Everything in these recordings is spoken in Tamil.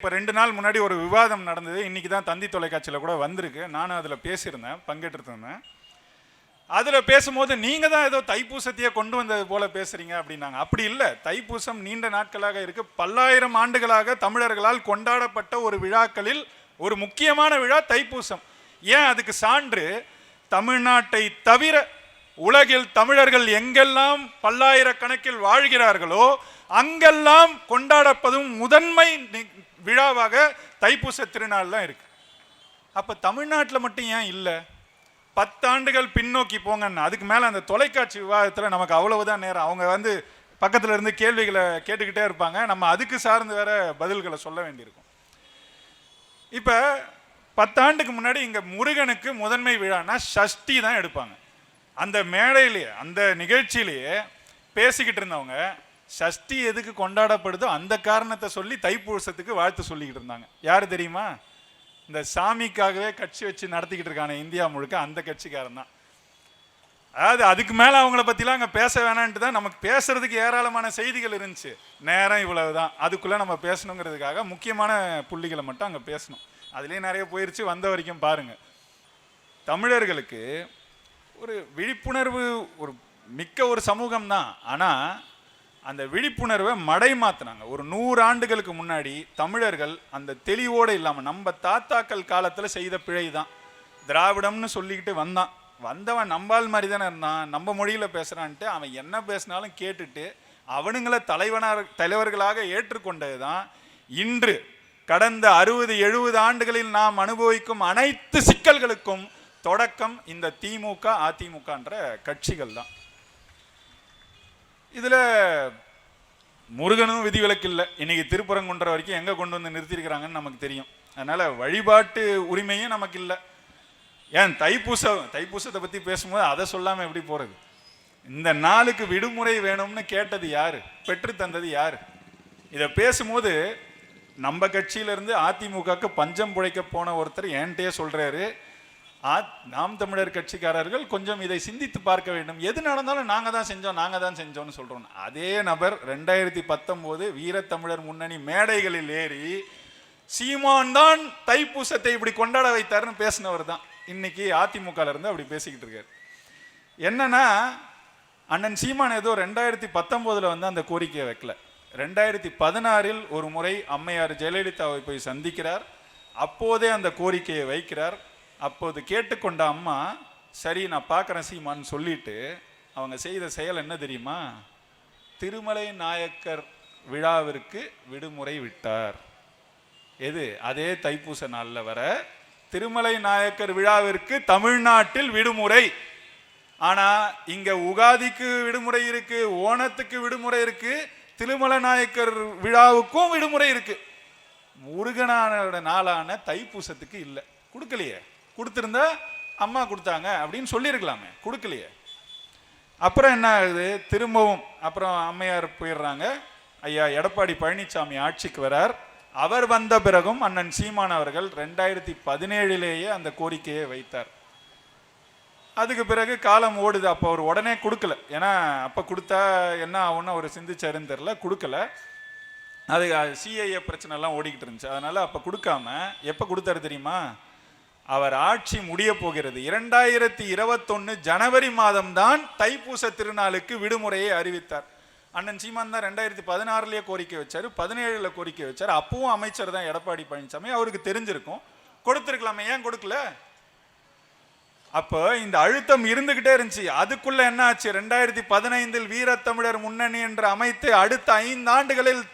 இப்போ 2 நாள் முன்னாடி ஒரு விவாதம் நடந்தது. இன்னைக்கு தான் தந்தி தொலைக்காட்சியில் கூட வந்திருக்கு. நானும் அதில் பேசியிருந்தேன், பங்கேற்றிருந்தேன். அதில் பேசும்போது நீங்கள் தான் ஏதோ தைப்பூசத்தையே கொண்டு வந்தது போல பேசுகிறீங்க அப்படின்னாங்க. அப்படி இல்லை, தைப்பூசம் நீண்ட நாட்களாக இருக்கு. பல்லாயிரம் ஆண்டுகளாக தமிழர்களால் கொண்டாடப்பட்ட ஒரு விழாக்களில் ஒரு முக்கியமான விழா தைப்பூசம். ஏன் அதுக்கு சான்று, தமிழ்நாட்டை தவிர உலகில் தமிழர்கள் எங்கெல்லாம் பல்லாயிரக்கணக்கில் வாழ்கிறார்களோ அங்கெல்லாம் கொண்டாடப்படும் முதன்மை விழாவாக தைப்பூச திருநாள் தான் இருக்கு. அப்ப தமிழ்நாட்டில் மட்டும் ஏன் இல்லை? 10 ஆண்டுகள் பின்னோக்கி போங்கன்னு. அதுக்கு மேல அந்த தொலைக்காட்சி விவாதத்தில் நமக்கு அவ்வளவுதான் நேரம். அவங்க பக்கத்துல இருந்து கேள்விகளை கேட்டுக்கிட்டே இருப்பாங்க. நம்ம அதுக்கு சார்ந்து வேற பதில்களை சொல்ல வேண்டியிருக்கும். இப்ப 10 ஆண்டுக்கு முன்னாடி இங்க முருகனுக்கு முதன்மை விழான்னா சஷ்டி தான் எடுப்பாங்க. அந்த மேடையிலேயே, அந்த நிகழ்ச்சியிலேயே பேசிக்கிட்டு இருந்தவங்க சஷ்டி எதுக்கு கொண்டாடப்படுதோ அந்த காரணத்தை சொல்லி தைப்பூசத்துக்கு வாழ்த்து சொல்லிக்கிட்டு இருந்தாங்க. யாரு தெரியுமா? இந்த சாமிக்காகவே கட்சி வச்சு நடத்திக்கிட்டு இருக்கான இந்தியா முழுக்க அந்த கட்சிக்காரன் தான். அதாவது அதுக்கு மேலே அவங்கள பற்றிலாம் அங்கே பேச வேணான்ட்டு தான் நமக்கு பேசுறதுக்கு ஏராளமான செய்திகள் இருந்துச்சு. நேரம் இவ்வளவு தான், அதுக்குள்ளே நம்ம பேசணுங்கிறதுக்காக முக்கியமான புள்ளிகளை மட்டும் அங்கே பேசணும். அதுலேயே நிறைய போயிடுச்சு. வந்த வரைக்கும் பாருங்க. தமிழர்களுக்கு ஒரு விழிப்புணர்வு ஒரு மிக்க ஒரு சமூகம் தான். ஆனால் அந்த விழிப்புணர்வை மடை மாற்றினாங்க. ஒரு 100 ஆண்டுகளுக்கு முன்னாடி தமிழர்கள் அந்த தெளிவோடு இல்லாமல், நம்ம தாத்தாக்கள் காலத்தில் செய்த பிழை தான். திராவிடம்னு சொல்லிக்கிட்டு வந்தவன் நம்பால் மாதிரி தானே இருந்தான். நம்ம மொழியில் பேசுகிறான்ட்டு அவன் என்ன பேசினாலும் கேட்டுட்டு அவனுங்களை தலைவர்களாக ஏற்றுக்கொண்டது தான் இன்று கடந்த 60-70 ஆண்டுகளில் நாம் அனுபவிக்கும் அனைத்து சிக்கல்களுக்கும் தொடக்கம் இந்த திமுக அதிமுகன்ற கட்சிகள் தான். இதுல முருகனும் விதிவிலக்கு இல்லை. இன்னைக்கு திருப்பரங்குன்ற வரைக்கும் எங்க கொண்டு வந்து நிறுத்திருக்கிறாங்கன்னு நமக்கு தெரியும். அதனால வழிபாட்டு உரிமையும் நமக்கு இல்லை. ஏன் தைப்பூசத்தை பத்தி பேசும்போது அதை சொல்லாம எப்படி போறது? இந்த நாளுக்கு விடுமுறை வேணும்னு கேட்டது யாரு? பெற்று தந்தது யாரு? இதை பேசும்போது நம்ம கட்சியில இருந்து அதிமுகக்கு பஞ்சம் புழைக்க போன ஒருத்தர் என்கிட்டயே சொல்றாரு, நாம் தமிழர் கட்சிக்காரர்கள் கொஞ்சம் இதை சிந்தித்து பார்க்க வேண்டும். எது நடந்தாலும் நாங்க தான் செஞ்சோம்னு சொல்றோம். அதே நபர் 2019 வீரத்தமிழர் முன்னணி மேடைகளில் ஏறி சீமான் தான் தைப்பூசத்தை இப்படி கொண்டாட வைத்தாருன்னு பேசினவர் தான் இன்னைக்கு அதிமுகல இருந்து அப்படி பேசிக்கிட்டு இருக்காரு. என்னன்னா, அண்ணன் சீமான் ஏதோ 2019 அந்த கோரிக்கையை வைக்கல. 2016 ஒரு முறை அம்மையார் ஜெயலலிதாவை போய் சந்திக்கிறார். அப்போதே அந்த கோரிக்கையை வைக்கிறார். அப்போது கேட்டுக்கொண்ட அம்மா, சரி நான் பார்க்குறேன் சீமான்னு சொல்லிட்டு அவங்க செய்த செயல் என்ன தெரியுமா? திருமலை நாயக்கர் விழாவிற்கு விடுமுறை விட்டார். எது? அதே தைப்பூச நாளில் வர திருமலை நாயக்கர் விழாவிற்கு தமிழ்நாட்டில் விடுமுறை. ஆனால் இங்கே உகாதிக்கு விடுமுறை இருக்கு, ஓணத்துக்கு விடுமுறை இருக்கு, திருமலை நாயக்கர் விழாவுக்கும் விடுமுறை இருக்கு. முருகனோட நாளான தைப்பூசத்துக்கு இல்லை, கொடுக்கலையே. கொடுத்துருந்தா அம்மா கொடுத்தாங்க அப்படின்னு சொல்லியிருக்கலாமே, கொடுக்கலையே. அப்புறம் என்ன ஆகுது? திரும்பவும் அப்புறம் அம்மையார் போயிடுறாங்க. ஐயா எடப்பாடி பழனிசாமி ஆட்சிக்கு வரார். அவர் வந்த பிறகும் அண்ணன் சீமான் அவர்கள் 2017 அந்த கோரிக்கையை வைத்தார். அதுக்கு பிறகு காலம் ஓடுது. அப்போ அவர் உடனே கொடுக்கல. ஏன்னா அப்போ கொடுத்தா என்ன ஆகும்னு அவர் சிந்திச்சாருன்னு தெரியல, கொடுக்கல. அது சிஐஏ பிரச்சனைலாம் ஓடிக்கிட்டு இருந்துச்சு. அதனால அப்போ கொடுக்காம எப்போ கொடுத்தாரு தெரியுமா? அவர் ஆட்சி முடிய போகிறது 2021 ஜனவரி மாதம் தான் தைப்பூச திருநாளுக்கு விடுமுறையை அறிவித்தார். அண்ணன் சீமான் தான் 2016 கோரிக்கை வச்சாரு, 17 கோரிக்கை வச்சாரு. அப்பவும் அமைச்சர் தான் எடப்பாடி பழனிசாமி. அவருக்கு தெரிஞ்சிருக்கும், கொடுத்திருக்கலாமே. ஏன் கொடுக்கல? அப்போ இந்த அழுத்தம் இருந்துகிட்டே இருந்துச்சு. அதுக்குள்ள என்ன ஆச்சு? 2015 வீரத்தமிழர் முன்னணி என்று அமைத்து அடுத்த 5 ஆண்டுகளில்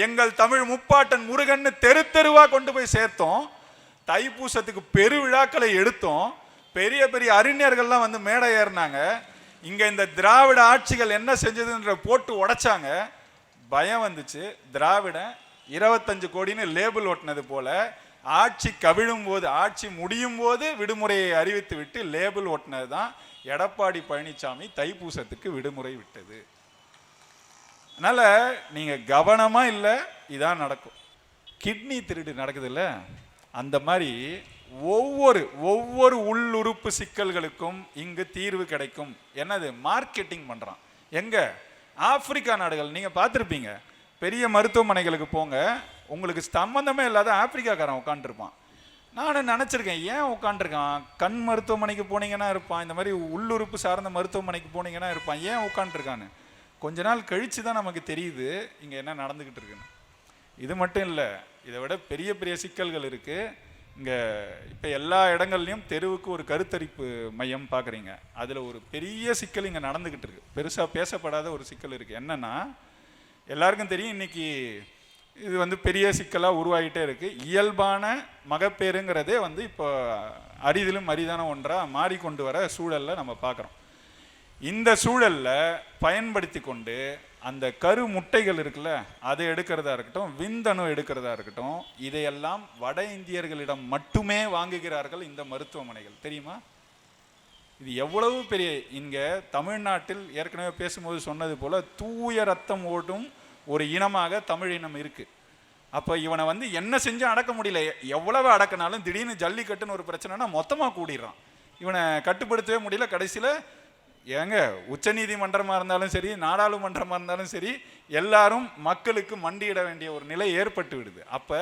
எங்கள் தமிழ் முப்பாட்டன் முருகன் தெரு தெருவா கொண்டு போய் சேர்த்தோம். தைப்பூசத்துக்கு பெரு விழாக்களை எடுத்தோம். பெரிய பெரிய அறிஞர்கள்லாம் மேடை ஏறினாங்க. இங்க இந்த திராவிட ஆட்சிகள் என்ன செஞ்சதுன்ற போட்டு உடைச்சாங்க. பயம் வந்துச்சு. திராவிட 25 கோடின்னு லேபிள் ஓட்டினது போல ஆட்சி கவிழும் போது, ஆட்சி முடியும் போது விடுமுறையை அறிவித்து விட்டு லேபிள் ஓட்டினது தான் எடப்பாடி பழனிசாமி தைப்பூசத்துக்கு விடுமுறை விட்டது. அதனால நீங்க கவனமா இல்லை, இதான் நடக்கும். கிட்னி திருடு நடக்குது இல்ல, அந்த மாதிரி ஒவ்வொரு உள்ளுறுப்பு சிக்கல்களுக்கும் இங்கு தீர்வு கிடைக்கும். என்னது? மார்க்கெட்டிங் பண்றான். எங்க? ஆப்பிரிக்கா நாடுகள். நீங்க பார்த்துருப்பீங்க, பெரிய மருத்துவமனைகளுக்கு போங்க, உங்களுக்கு சம்பந்தமே இல்லாத ஆப்பிரிக்காக்காரன் உட்காந்துருப்பான். நானும் நினச்சிருக்கேன், ஏன் உட்காந்துருக்கான்? கண் மருத்துவமனைக்கு போனீங்கன்னா இருப்பான், இந்த மாதிரி உள்ளுறுப்பு சார்ந்த மருத்துவமனைக்கு போனீங்கன்னா இருப்பான், ஏன் உட்காந்துருக்கான்னு கொஞ்ச நாள் கழித்து தான் நமக்கு தெரியுது இங்கே என்ன நடந்துக்கிட்டு இருக்குன்னு. இது மட்டும் இல்லை, இதை விட பெரிய பெரிய சிக்கல்கள் இருக்குது இங்கே. இப்போ எல்லா இடங்கள்லையும் தெருவுக்கு ஒரு கருத்தரிப்பு மையம் பார்க்குறீங்க. அதில் ஒரு பெரிய சிக்கல் இங்கே நடந்துக்கிட்டு இருக்கு. பெருசாக பேசப்படாத ஒரு சிக்கல் இருக்குது. என்னென்னா, எல்லாருக்கும் தெரியும் இன்றைக்கி இது வந்து பெரிய சிக்கலாக உருவாகிட்டே இருக்குது. இயல்பான மகப்பேறுங்கிறதே வந்து இப்போ அரிதிலும் அரிதான ஒன்றாக மாறிக்கொண்டு வர சூழலில் நம்ம பார்க்குறோம். இந்த சூழலில் பயன்படுத்தி கொண்டு அந்த கரு முட்டைகள் இருக்குல்ல, அதை எடுக்கிறதா இருக்கட்டும், விந்தணு எடுக்கிறதா இருக்கட்டும், இதையெல்லாம் வட இந்தியர்களிடம் மட்டுமே வாங்குகிறார்கள் இந்த மருத்துவமனைகள். தெரியுமா? இது எவ்வளவு பெரிய, இங்கே தமிழ்நாட்டில் ஏற்கனவே பேசும்போது சொன்னது போல் தூய ரத்தம் ஓடும் ஒரு இனமாக தமிழ் இனம் இருக்குது. அப்போ இவனை வந்து என்ன செஞ்சும் அடக்க முடியல. எவ்வளவு அடக்கினாலும் திடீர்னு ஜல்லிக்கட்டுன்னு ஒரு பிரச்சனைனா மொத்தமாக கூடிடுறான். இவனை கட்டுப்படுத்தவே முடியல. கடைசியில் ஏங்க உச்ச நீதிமன்றமாக இருந்தாலும் சரி, நாடாளுமன்றமாக இருந்தாலும் சரி, எல்லாரும் மக்களுக்கு மண்டியிட வேண்டிய ஒரு நிலை ஏற்பட்டு விடுது. அப்போ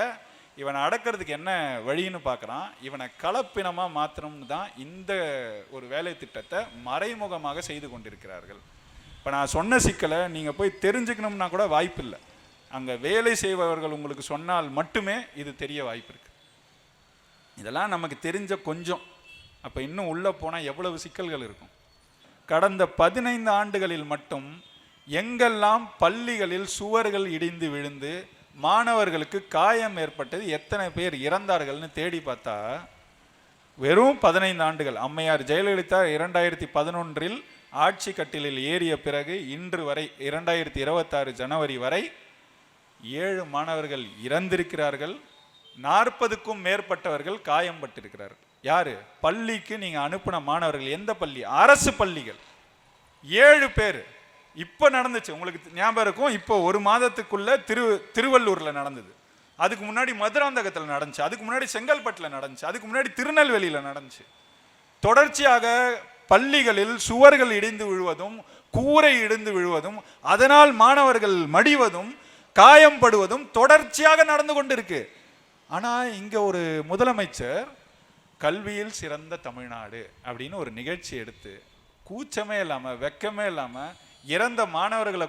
இவனை அடக்கிறதுக்கு என்ன வழின்னு பார்க்குறான். இவனை கலப்பினமாக மாற்றணும்னு தான் இந்த ஒரு வேலை திட்டத்தை மறைமுகமாக செய்து கொண்டிருக்கிறார்கள். இப்போ நான் சொன்ன சிக்கலை நீங்கள் போய் தெரிஞ்சுக்கணும்னா கூட வாய்ப்பு இல்லை. அங்கே வேலை செய்பவர்கள் உங்களுக்கு சொன்னால் மட்டுமே இது தெரிய வாய்ப்பு இருக்குது. இதெல்லாம் நமக்கு தெரிஞ்ச கொஞ்சம். அப்போ இன்னும் உள்ளே போனால் எவ்வளவு சிக்கல்கள் இருக்கும். கடந்த 15 ஆண்டுகளில் மட்டும் எங்கெல்லாம் பள்ளிகளில் சுவர்கள் இடிந்து விழுந்து மாணவர்களுக்கு காயம் ஏற்பட்டது, எத்தனை பேர் இறந்தார்கள்னு தேடி பார்த்தா வெறும் 15 ஆண்டுகள். அம்மையார் ஜெயலலிதா 2011 ஆட்சி கட்டிலில் ஏறிய பிறகு இன்று வரை 2026 ஜனவரி வரை 7 மாணவர்கள் இறந்திருக்கிறார்கள். 40க்கும் மேற்பட்டவர்கள் காயம்பட்டிருக்கிறார்கள். யாரு? பள்ளிக்கு நீங்க அனுப்பின மாணவர்கள். எந்த பள்ளி? அரசு பள்ளிகள். 7 பேர். இப்போ நடந்துச்சு, உங்களுக்கு ஞாபகம் இருக்கும். இப்போ ஒரு மாதத்துக்குள்ள திருவள்ளூர்ல நடந்தது. அதுக்கு முன்னாடி மதுராந்தகத்தில் நடந்துச்சு. அதுக்கு முன்னாடி செங்கல்பட்டில் நடந்துச்சு. அதுக்கு முன்னாடி திருநெல்வேலியில் நடந்துச்சு. தொடர்ச்சியாக பள்ளிகளில் சுவர்கள் இடிந்து விழுவதும், கூரை இடிந்து விழுவதும், அதனால் மாணவர்கள் மடிவதும் காயம்படுவதும் தொடர்ச்சியாக நடந்து கொண்டிருக்கு. ஆனால் இங்கே ஒரு முதலமைச்சர் கல்வியில் சிறந்த தமிழ்நாடு அப்படின்னு ஒரு நிகழ்ச்சி எடுத்து கூச்சமே இல்லாமல் வெக்கமே இல்லாமல் இறந்த மாணவர்களை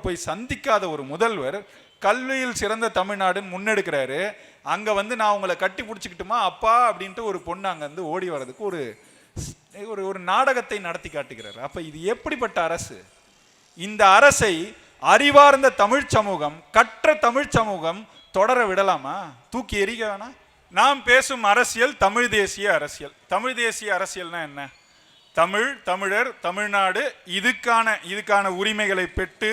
போய் சந்திக்காத ஒரு முதல்வர் கல்வியில் சிறந்த தமிழ்நாடுன்னு முன்னெடுக்கிறாரு. அங்கே வந்து நான் உங்களை கட்டி பிடிச்சிக்கிட்டுமா அப்பா அப்படின்ட்டு ஒரு பொண்ணு அங்கேருந்து ஓடி வர்றதுக்கு ஒரு நாடகத்தை நடத்தி காட்டுகிறார். அப்போ இது எப்படிப்பட்ட அரசு? இந்த அரசை அறிவார்ந்த தமிழ் சமூகம், கற்ற தமிழ் சமூகம் தொடர விடலாமா? தூக்கி எறிக வேணாம். நாம் பேசும் அரசியல் தமிழ் தேசிய அரசியல். தமிழ் தேசிய அரசியல்னா என்ன? தமிழ், தமிழர், தமிழ்நாடு இதுக்கான உரிமைகளை பெற்று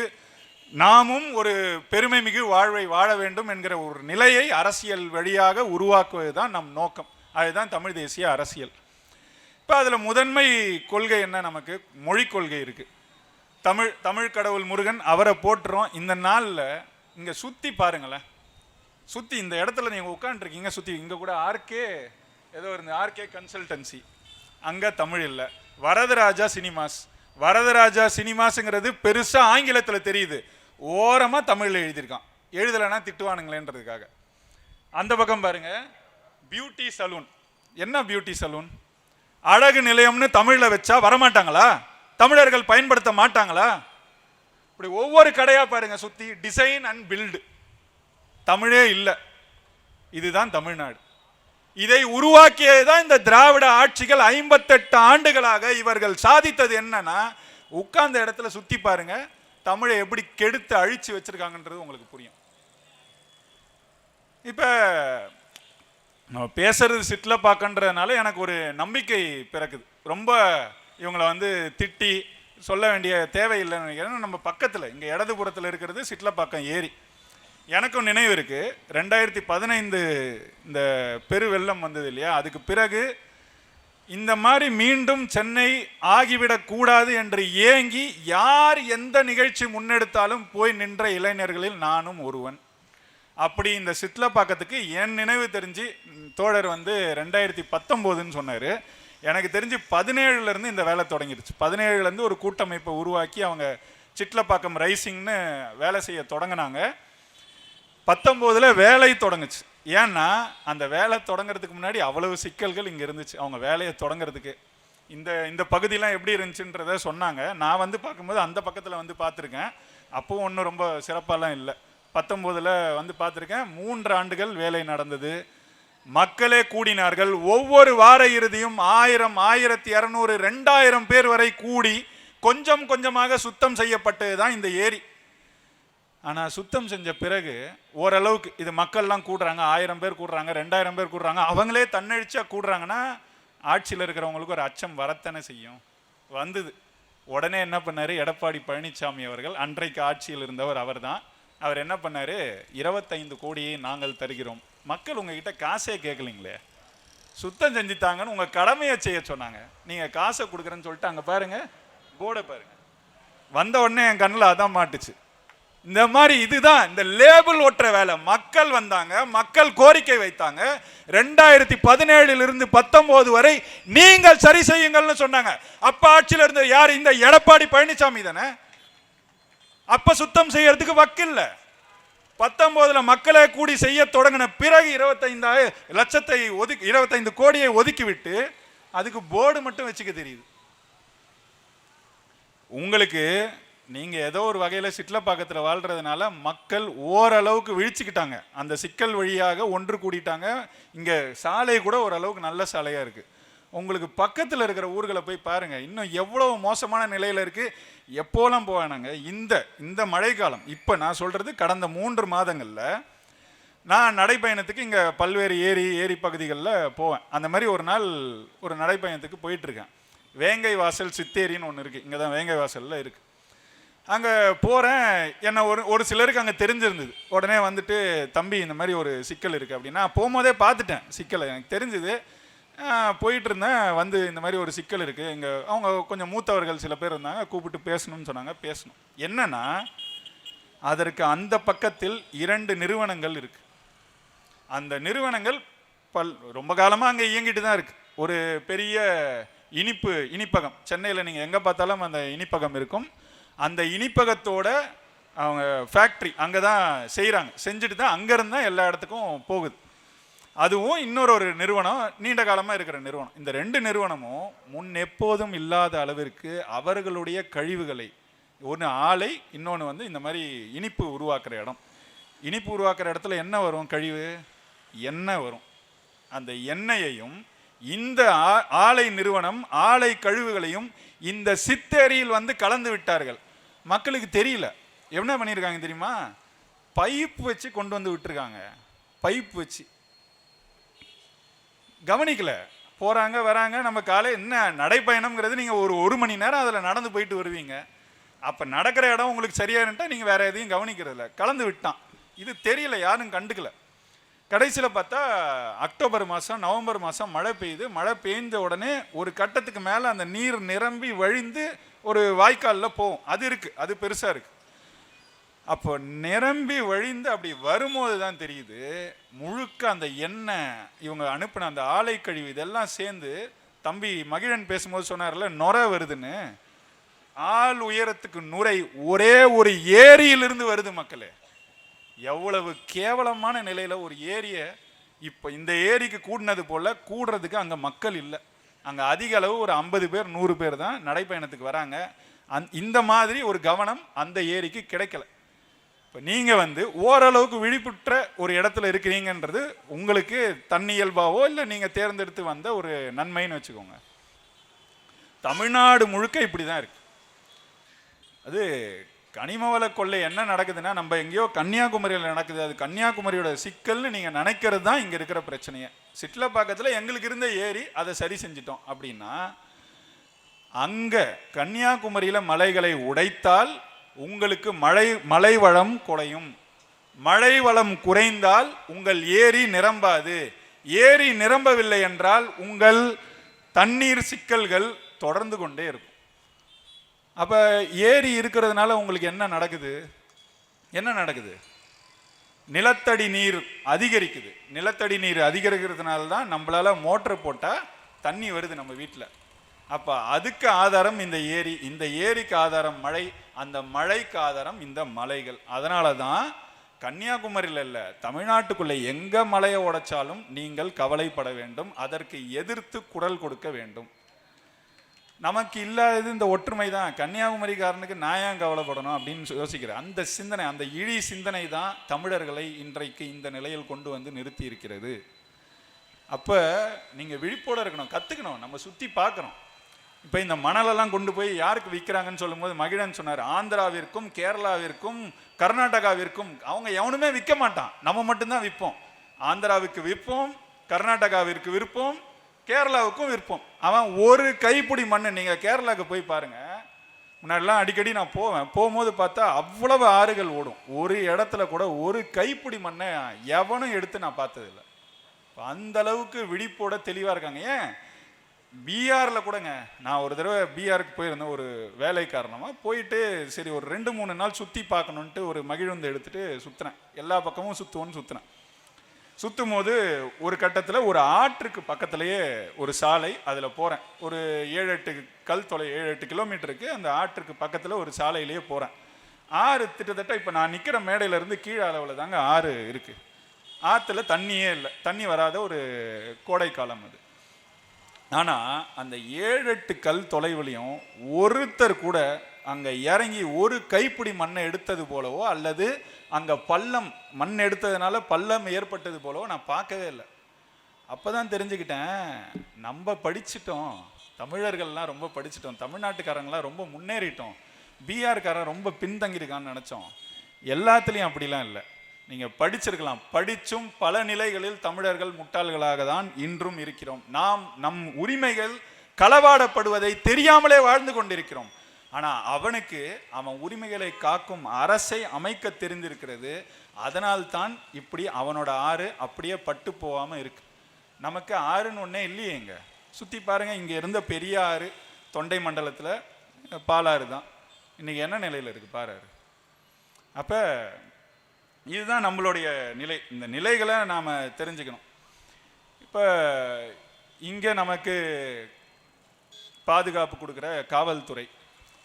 நாமும் ஒரு பெருமை மிகு வாழ்வை வாழ வேண்டும் என்கிற ஒரு நிலையை அரசியல் வழியாக உருவாக்குவது தான் நம் நோக்கம். அதுதான் தமிழ் தேசிய அரசியல். இப்போ அதில் முதன்மை கொள்கை என்ன? நமக்கு மொழி கொள்கை இருக்குது. தமிழ் கடவுள் முருகன், அவரை போட்டுறோம். இந்த நாளில் இங்கே சுற்றி பாருங்களேன், சுற்றி இந்த இடத்துல நீங்கள் உட்காந்துருக்கீங்க, சுற்றி இங்கே கூட ஆர்கே ஏதோ இருந்த ஆர்கே கன்சல்டன்சி, அங்கே தமிழ் இல்லை. வரதராஜா சினிமாஸுங்கிறது பெருசாக ஆங்கிலத்தில் தெரியுது, ஓரமாக தமிழில் எழுதியிருக்கான். எழுதலைன்னா திட்டுவானுங்களேன்றதுக்காக. அந்த பக்கம் பாருங்க, பியூட்டி சலூன். என்ன பியூட்டி சலூன்? அழகு நிலையம்னு தமிழில் வச்சா வரமாட்டாங்களா? தமிழர்கள் பயன்படுத்த மாட்டாங்களா? இப்படி ஒவ்வொரு கடையா பாருங்க, சுத்தி டிசைன் அண்ட் பில்டு. தமிழே இல்லை. இதுதான் தமிழ்நாடு. இதை உருவாக்கியதுதான் இந்த திராவிட ஆட்சிகள். 58 ஆண்டுகளாக இவர்கள் சாதித்தது என்னன்னா, உட்கார்ந்த இடத்துல சுத்தி பாருங்க, தமிழை எப்படி கெடுத்து அழிச்சு வச்சிருக்காங்கன்றது உங்களுக்கு புரியும். இப்ப நம்ம பேசுறது சிட்ல பார்க்கன்றதுனால எனக்கு ஒரு நம்பிக்கை பிறக்குது. ரொம்ப இவங்களை வந்து திட்டி சொல்ல வேண்டிய தேவையில்லைன்னு நினைக்கிறேன். நம்ம பக்கத்தில் இங்கே இடதுபுறத்தில் இருக்கிறது சிட்லப்பாக்கம் ஏரி. எனக்கும் நினைவு இருக்குது, 2015 இந்த பெரு வெள்ளம் வந்தது இல்லையா, அதுக்கு பிறகு இந்த மாதிரி மீண்டும் சென்னை ஆகிவிடக்கூடாது என்று ஏங்கி யார் எந்த நிகழ்ச்சி முன்னெடுத்தாலும் போய் நின்ற இளைஞர்களில் நானும் ஒருவன். அப்படி இந்த சிட்லப்பாக்கத்துக்கு என் நினைவு தெரிஞ்சு தோழர் வந்து 2019ன்னு சொன்னார். எனக்கு தெரிஞ்சு 17லேருந்து இந்த வேலை தொடங்கிடுச்சு. 17லேருந்து ஒரு கூட்டமைப்பை உருவாக்கி அவங்க சிட்லப்பாக்கம் ரைசிங்னு வேலை செய்ய தொடங்கினாங்க. 19 வேலை தொடங்குச்சு. ஏன்னா அந்த வேலை தொடங்குறதுக்கு முன்னாடி அவ்வளவு சிக்கல்கள் இங்கே இருந்துச்சு. அவங்க வேலையை தொடங்குறதுக்கு இந்த பகுதியெலாம் எப்படி இருந்துச்சுன்றத சொன்னாங்க. நான் வந்து பார்க்கும்போது அந்த பக்கத்தில் வந்து பார்த்துருக்கேன். அப்போவும் ஒன்றும் ரொம்ப சிறப்பாலாம் இல்லை. 19 வந்து பார்த்துருக்கேன். 3 ஆண்டுகள் வேலை நடந்தது. மக்களே கூடினார்கள். ஒவ்வொரு வார இறுதியும் 1000, 1200, 2000 பேர் வரை கூடி கொஞ்சம் கொஞ்சமாக சுத்தம் செய்யப்பட்டது தான் இந்த ஏரி. ஆனால் சுத்தம் செஞ்ச பிறகு ஓரளவுக்கு இது மக்கள்லாம் கூடுறாங்க, 1000 பேர் கூடுறாங்க, 2000 பேர் கூடுறாங்க, அவங்களே தன்னெழுச்சியா கூடுறாங்கன்னா ஆட்சியில் இருக்கிறவங்களுக்கு ஒரு அச்சம் வரத்தானே செய்யும். வந்தது. உடனே என்ன பண்ணாரு எடப்பாடி பழனிசாமி அவர்கள், அன்றைக்கு ஆட்சியில் இருந்தவர் அவர் தான். அவர் என்ன பண்ணாரு, 25 கோடியை நாங்கள் தருகிறோம். மக்கள் உங்ககிட்ட காசே கேட்கலீங்களே, சுத்தம் செஞ்சுட்டாங்கன்னு உங்க கடமையை செய்ய சொன்னாங்க. நீங்க காசை கொடுக்குறேன்னு சொல்லிட்டு அங்க பாருங்க போர்டை பாருங்க. வந்த உடனே என் கண்ணில் அதான் மாட்டுச்சு. இந்த மாதிரி இதுதான் இந்த லேபிள் ஒட்டுற வேலை. மக்கள் வந்தாங்க, மக்கள் கோரிக்கை வைத்தாங்க. 2017 19 வரை நீங்கள் சரி செய்யுங்கள்னு சொன்னாங்க. அப்ப ஆட்சியில் இருந்த யார்? இந்த எடப்பாடி பழனிசாமி தானே. அப்ப சுத்தம் செய்யறதுக்கு வக்கில்ல. 19 மக்களை கூடி செய்ய தொடங்கின பிறகு 25 கோடியை ஒதுக்கிவிட்டு அதுக்கு போர்டு மட்டும் வச்சுக்க தெரியுது உங்களுக்கு. நீங்க ஏதோ ஒரு வகையில சிட்லப்பாக்கத்தில் வாழ்றதுனால மக்கள் ஓரளவுக்கு விழிச்சுக்கிட்டாங்க. அந்த சிக்கல் வழியாக ஒன்று கூடிட்டாங்க. இங்க சாலை கூட ஓரளவுக்கு நல்ல சாலையா இருக்கு. உங்களுக்கு பக்கத்தில் இருக்கிற ஊர்களை போய் பாருங்க, இன்னும் எவ்வளவு மோசமான நிலையில இருக்கு. எப்போலாம் போவேனாங்க இந்த மழைக்காலம். இப்போ நான் சொல்றது கடந்த 3 மாதங்கள்ல நான் நடைப்பயணத்துக்கு இங்கே பல்வேறு ஏரி பகுதிகளில் போவேன். அந்த மாதிரி ஒரு நாள் ஒரு நடைப்பயணத்துக்கு போயிட்டு இருக்கேன். வேங்கை வாசல் சித்தேரின்னு ஒன்று இருக்குது. இங்கே தான் வேங்கை வாசலில் இருக்குது. அங்கே போகிறேன். என்ன ஒரு சிலருக்கு அங்கே தெரிஞ்சிருந்தது. உடனே வந்துட்டு, தம்பி இந்த மாதிரி ஒரு சிக்கல் இருக்குது அப்படின்னா, போகும்போதே பார்த்துட்டேன் சிக்கலை, எனக்கு தெரிஞ்சுது. போயிட்டு இருந்தேன். வந்து இந்த மாதிரி ஒரு சிக்கல் இருக்குது இங்கே. அவங்க கொஞ்சம் மூத்தவர்கள் சில பேர் இருந்தாங்க, கூப்பிட்டு பேசணும்னு சொன்னாங்க. பேசணும் என்னன்னா, அதற்கு அந்த பக்கத்தில் 2 நிறுவனங்கள் இருக்குது. அந்த நிறுவனங்கள் ரொம்ப காலமாக அங்கே இயங்கிட்டு தான் இருக்குது. ஒரு பெரிய இனிப்பகம், சென்னையில் நீங்கள் எங்கே பார்த்தாலும் அந்த இனிப்பகம் இருக்கும். அந்த இனிப்பகத்தோட அவங்க ஃபேக்ட்ரி அங்கே தான் செய்கிறாங்க. செஞ்சுட்டு தான் அங்கேருந்து தான் எல்லா இடத்துக்கும் போகுது. அதுவும் இன்னொரு நிறுவனம், நீண்ட காலமாக இருக்கிற நிறுவனம். இந்த 2 நிறுவனமும் முன் எப்போதும் இல்லாத அளவிற்கு அவர்களுடைய கழிவுகளை, ஒன்று ஆலை, இன்னொன்று வந்து இந்த மாதிரி இனிப்பு உருவாக்குற இடம். இனிப்பு உருவாக்குற இடத்துல என்ன வரும்? கழிவு எண்ணெய் வரும். அந்த எண்ணெயையும் இந்த ஆலை நிறுவனம் ஆலை கழிவுகளையும் இந்த சித்தேரியில் வந்து கலந்து விட்டார்கள். மக்களுக்கு தெரியல. என்ன பண்ணியிருக்காங்க தெரியுமா? பைப் வச்சு கொண்டு வந்து விட்டுருக்காங்க. பைப் வச்சு கவனிக்கல. போறாங்க வராங்க. நம்ம காலை என்ன நடைப்பயணம்ங்கிறது, நீங்க ஒரு மணி நேரம் அதில் நடந்து போயிட்டு வருவீங்க. அப்ப நடக்கிற இடம் உங்களுக்கு சரியா இருந்தா நீங்க வேற எதையும் கவனிக்கிறதில்ல. கலந்து விட்டான். இது தெரியல, யாரும் கண்டுக்கல. கடைசியில் பார்த்தா அக்டோபர் மாதம் நவம்பர் மாதம் மழை பெய்யுது. மழை பெய்ந்த உடனே ஒரு கட்டத்துக்கு மேலே அந்த நீர் நிரம்பி வழிந்து ஒரு வாய்க்காலில் போகும். அது இருக்குது, அது பெருசாக இருக்குது. அப்போ நிரம்பி வழிந்து அப்படி வரும்போது தான் தெரியுது, முழுக்க அந்த எண்ணெய், இவங்க அனுப்பின அந்த ஆலை கழிவு இதெல்லாம் சேர்ந்து, தம்பி மகிழன் பேசும்போது சொன்னார்ல நுரை வருதுன்னு, ஆள் உயரத்துக்கு நுரை ஒரே ஒரு ஏரியிலிருந்து வருது. மக்களே, எவ்வளவு கேவலமான நிலையில ஒரு ஏரியை, இப்போ இந்த ஏரிக்கு கூடினது போல கூடுறதுக்கு அங்கே மக்கள் இல்லை. அங்கே அதிக அளவு ஒரு 50 பேர் 100 பேர் தான் நடைப்பயணத்துக்கு வராங்க. இந்த மாதிரி ஒரு கவனம் அந்த ஏரிக்கு கிடைக்கல. இப்போ நீங்கள் வந்து ஓரளவுக்கு விழிப்புற்ற ஒரு இடத்துல இருக்கிறீங்கன்றது உங்களுக்கு தன்னியல்பாவோ இல்லை நீங்கள் தேர்ந்தெடுத்து வந்த ஒரு நன்மைன்னு வச்சுக்கோங்க. தமிழ்நாடு முழுக்க இப்படி தான் இருக்கு. அது கனிமவள கொள்ளை என்ன நடக்குதுன்னா, நம்ம எங்கேயோ கன்னியாகுமரியில் நடக்குது. அது கன்னியாகுமரியோட சிக்கல்னு நீங்கள் நினைக்கிறது தான் இங்கே இருக்கிற பிரச்சனையே. சிட்லப்பாக்கத்தில் எங்களுக்கு இருந்த ஏரி, அதை சரி செஞ்சிட்டோம் அப்படின்னா, அங்கே கன்னியாகுமரியில் மலைகளை உடைத்தால் உங்களுக்கு மழை வளம் குறையும். மழை வளம் குறைந்தால் உங்கள் ஏரி நிரம்பாது. ஏரி நிரம்பவில்லை என்றால் உங்கள் தண்ணீர் சிக்கல்கள் தொடர்ந்து கொண்டே இருக்கும். அப்ப ஏரி இருக்கிறதுனால உங்களுக்கு என்ன நடக்குது? நிலத்தடி நீர் அதிகரிக்குது. நிலத்தடி நீர் அதிகரிக்கிறதுனால தான் நம்மளால மோட்டர் போட்டால் தண்ணி வருது நம்ம வீட்டில். அப்போ அதுக்கு ஆதாரம் இந்த ஏரி. இந்த ஏரிக்கு ஆதாரம் மழை, அந்த மழைக்கு ஆதாரம் இந்த மலைகள். அதனால தான் கன்னியாகுமரியில் இல்லை, தமிழ்நாட்டுக்குள்ளே எங்க மலையை உடைச்சாலும் நீங்கள் கவலைப்பட வேண்டும், அதற்கு எதிர்த்து குரல் கொடுக்க வேண்டும். நமக்கு இல்லாதது இந்த ஒற்றுமை தான். கன்னியாகுமரிக்காரனுக்கு நான் ஏன் கவலைப்படணும் அப்படின்னு யோசிக்கிறேன். அந்த சிந்தனை, அந்த இழி சிந்தனை தான் தமிழர்களை இன்றைக்கு இந்த நிலையில் கொண்டு வந்து நிறுத்தி இருக்கிறது. அப்போ நீங்கள் விழிப்போடு இருக்கணும், கற்றுக்கணும், நம்ம சுற்றி பார்க்கணும். இப்போ இந்த மணலெல்லாம் கொண்டு போய் யாருக்கு விற்கிறாங்கன்னு சொல்லும்போது மகிழன் சொன்னார், ஆந்திராவிற்கும் கேரளாவிற்கும் கர்நாடகாவிற்கும். அவங்க எவனுமே விற்க மாட்டான், நம்ம மட்டும்தான் விற்போம். ஆந்திராவுக்கு விற்போம், கர்நாடகாவிற்கு விற்போம், கேரளாவுக்கும் விற்போம். அவன் ஒரு கைப்பிடி மண். நீங்கள் கேரளாவுக்கு போய் பாருங்கள், முன்னாடிலாம் அடிக்கடி நான் போகும்போது பார்த்தா அவ்வளவு ஆறுகள் ஓடும். ஒரு இடத்துல கூட ஒரு கைப்பிடி மண்ணை எவனும் எடுத்து நான் பார்த்ததில்லை. அந்த அளவுக்கு விழிப்போட தெளிவாக இருக்காங்க. ஏன் பீகாரில் கூடங்க, நான் ஒரு தடவை பீகாருக்கு போயிருந்தேன் ஒரு வேலை காரணமாக. போயிட்டு சரி ஒரு 2-3 நாள் சுற்றி பார்க்கணுன்ட்டு ஒரு மகிழுந்து எடுத்துகிட்டு சுற்றுனேன். எல்லா பக்கமும் சுற்றுறேன். சுற்றும் போது ஒரு கட்டத்தில் ஒரு ஆற்றுக்கு பக்கத்துலேயே ஒரு சாலை, அதில் போகிறேன். ஒரு 7-8 கிலோமீட்டருக்கு அந்த ஆற்றுக்கு பக்கத்தில் ஒரு சாலையிலேயே போகிறேன். ஆறு கிட்டத்தட்ட இப்போ நான் நிற்கிற மேடையிலேருந்து கீழே அளவில் தாங்க ஆறு இருக்குது. ஆற்றுல தண்ணியே இல்லை, தண்ணி வராத ஒரு கோடை காலம் அது. ஆனால் அந்த 7-8 கல் தொலைவுலையும் ஒருத்தர் கூட அங்கே இறங்கி ஒரு கைப்பிடி மண்ணை எடுத்தது போலவோ அல்லது அங்கே பள்ளம் மண் எடுத்ததுனால பள்ளம் ஏற்பட்டது போலவோ நான் பார்க்கவே இல்லை. அப்போ தான் தெரிஞ்சுக்கிட்டேன், நம்ம படிச்சிட்டோம், தமிழர்கள்லாம் ரொம்ப படிச்சிட்டோம், தமிழ்நாட்டுக்காரங்களாம் ரொம்ப முன்னேறிட்டோம், பீகார்காரன் ரொம்ப பின்தங்கியிருக்கான்னு நினச்சோம். எல்லாத்துலேயும் அப்படிலாம் இல்லை. நீங்கள் படிச்சிருக்கலாம், படித்தும் பல நிலைகளில் தமிழர்கள் முட்டாள்களாக தான் இன்றும் இருக்கிறோம். நம் உரிமைகள் களவாடப்படுவதை தெரியாமலே வாழ்ந்து கொண்டிருக்கிறோம். ஆனால் அவனுக்கு அவன் உரிமைகளை காக்கும் அரசை அமைக்க தெரிந்திருக்கிறது. அதனால்தான் இப்படி அவனோட ஆறு அப்படியே பட்டு போகாமல் இருக்கு. நமக்கு ஆறுன்னு ஒன்றே இல்லையேங்க. சுற்றி பாருங்கள், இங்கே இருந்த பெரிய ஆறு தொண்டை மண்டலத்தில் பாலாறு தான். இன்றைக்கி என்ன நிலையில் இருக்குது பாராரு. அப்போ இதுதான் நம்மளுடைய நிலை. இந்த நிலைகளை நாம் தெரிஞ்சுக்கணும். இப்போ இங்கே நமக்கு பாதுகாப்பு கொடுக்குற காவல்துறை,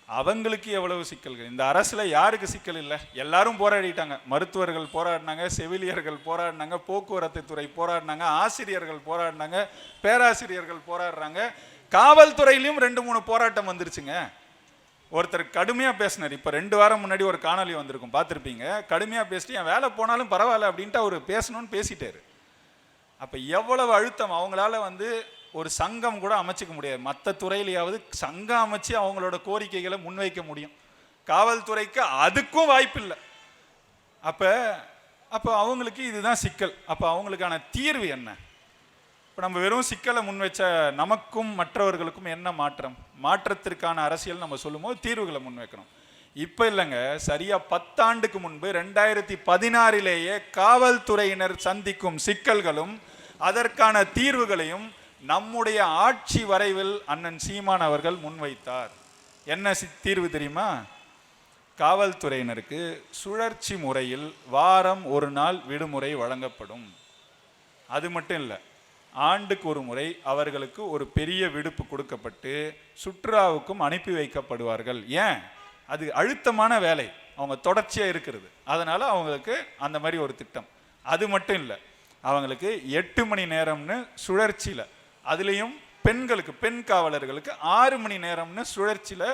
அவங்களுக்கு எவ்வளவு சிக்கல்கள். இந்த அரசில் யாருக்கு சிக்கல் இல்லை? எல்லாரும் போராடிட்டாங்க. மருத்துவர்கள் போராடினாங்க, செவிலியர்கள் போராடினாங்க, போக்குவரத்து துறை போராடினாங்க, ஆசிரியர்கள் போராடினாங்க, பேராசிரியர்கள் போராடுறாங்க. காவல்துறையிலையும் 2-3 போராட்டம் வந்துருச்சுங்க. ஒருத்தர் கடுமையாக பேசினார். இப்போ 2 வாரம் முன்னாடி ஒரு காணொலி வந்திருக்கும், பார்த்துருப்பீங்க. கடுமையாக பேசிட்டு என் வேலை போனாலும் பரவாயில்ல அப்படின்ட்டு அவர் பேசணும்னு பேசிட்டாரு. அப்போ எவ்வளவு அழுத்தம். அவங்களால ஒரு சங்கம் கூட அமைச்சிக்க முடியாது. மற்ற துறையிலையாவது சங்கம் அமைச்சு அவங்களோட கோரிக்கைகளை முன்வைக்க முடியும். காவல்துறைக்கு அதுக்கும் வாய்ப்பு இல்லை. அப்போ அவங்களுக்கு இதுதான் சிக்கல். அப்போ அவங்களுக்கான தீர்வு என்ன? இப்போ நம்ம வெறும் சிக்கலை முன்வைச்ச நமக்கும் மற்றவர்களுக்கும் என்ன மாற்றம்? மாற்றத்திற்கான அரசியல் நம்ம சொல்லும்போது தீர்வுகளை முன்வைக்கணும். இப்போ இல்லைங்க, சரியாக 10 ஆண்டுக்கு முன்பு 2016 காவல்துறையினர் சந்திக்கும் சிக்கல்களும் அதற்கான தீர்வுகளையும் நம்முடைய ஆட்சி வரைவில் அண்ணன் சீமான் அவர்கள் முன்வைத்தார். என்ன தீர்வு தெரியுமா? காவல்துறையினருக்கு சுழற்சி முறையில் வாரம் 1 நாள் விடுமுறை வழங்கப்படும். அது மட்டும் இல்லை, ஆண்டுக்கு ஒரு முறை அவர்களுக்கு ஒரு பெரிய விடுப்பு கொடுக்கப்பட்டு சுற்றுலாவுக்கும் அனுப்பி வைக்கப்படுவார்கள். ஏன்? அது அழுத்தமான வேலை, அவங்க தொடர்ச்சியாக இருக்கிறது. அதனால் அவங்களுக்கு அந்த மாதிரி ஒரு திட்டம். அது மட்டும் இல்லை, அவங்களுக்கு 8 மணி நேரம்னு சுழற்சியில், அதுலேயும் பெண்களுக்கு, பெண் காவலர்களுக்கு 6 மணி நேரம்னு சுழற்சியில்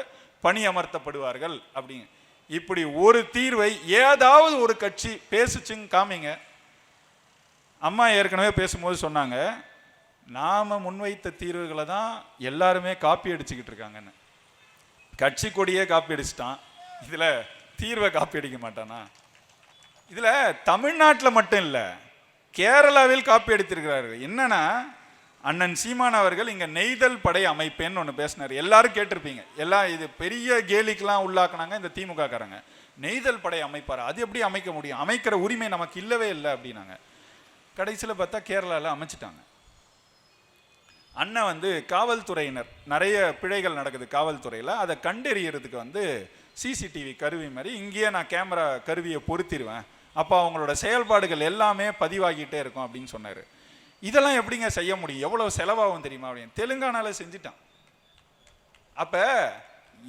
பணி அமர்த்தப்படுவார்கள். அப்படிங்க. இப்படி ஒரு தீர்வை ஏதாவது ஒரு கட்சி பேசுச்சுங்க காமிங்க. அம்மா ஏற்கனவே பேசும்போது சொன்னாங்க, நாம் முன்வைத்த தீர்வுகளை தான் எல்லாருமே காப்பி அடிச்சுக்கிட்டு இருக்காங்கன்னு. கட்சி கொடியே காப்பி அடிச்சிட்டான், இதில் தீர்வை காப்பி அடிக்க மாட்டானா? இதில் தமிழ்நாட்டில் மட்டும் இல்லை, கேரளாவில் காப்பி அடித்திருக்கிறாரு. என்னன்னா, அண்ணன் சீமான் அவர்கள் இங்கே நெய்தல் படை அமைப்பேன்னு ஒன்று பேசினார். எல்லாரும் கேட்டிருப்பீங்க. எல்லாம் இது பெரிய கேலிக்கெலாம் உள்ளாக்குனாங்க இந்த திமுக காரங்க. நெய்தல் படை அமைப்பார், அது எப்படி அமைக்க முடியும்? அமைக்கிற உரிமை நமக்கு இல்லவே இல்லை அப்படின்னாங்க. கடைசியில் பார்த்தா கேரளாவில் அமைச்சிட்டாங்க. அண்ணன் காவல்துறையினர் நிறைய பிழைகள் நடக்குது காவல்துறையில், அதை கண்டறியறதுக்கு சிசிடிவி கருவி மாதிரி இங்கேயே நான் கேமரா கருவியை பொருத்திடுவேன், அப்போ அவங்களோட செயல்பாடுகள் எல்லாமே பதிவாகிட்டே இருக்கும் அப்படின்னு சொன்னார். இதெல்லாம் எப்படிங்க செய்ய முடியும்? எவ்வளோ செலவாகும் தெரியுமா? அப்படின்னு தெலுங்கானாவில் செஞ்சுட்டான். அப்போ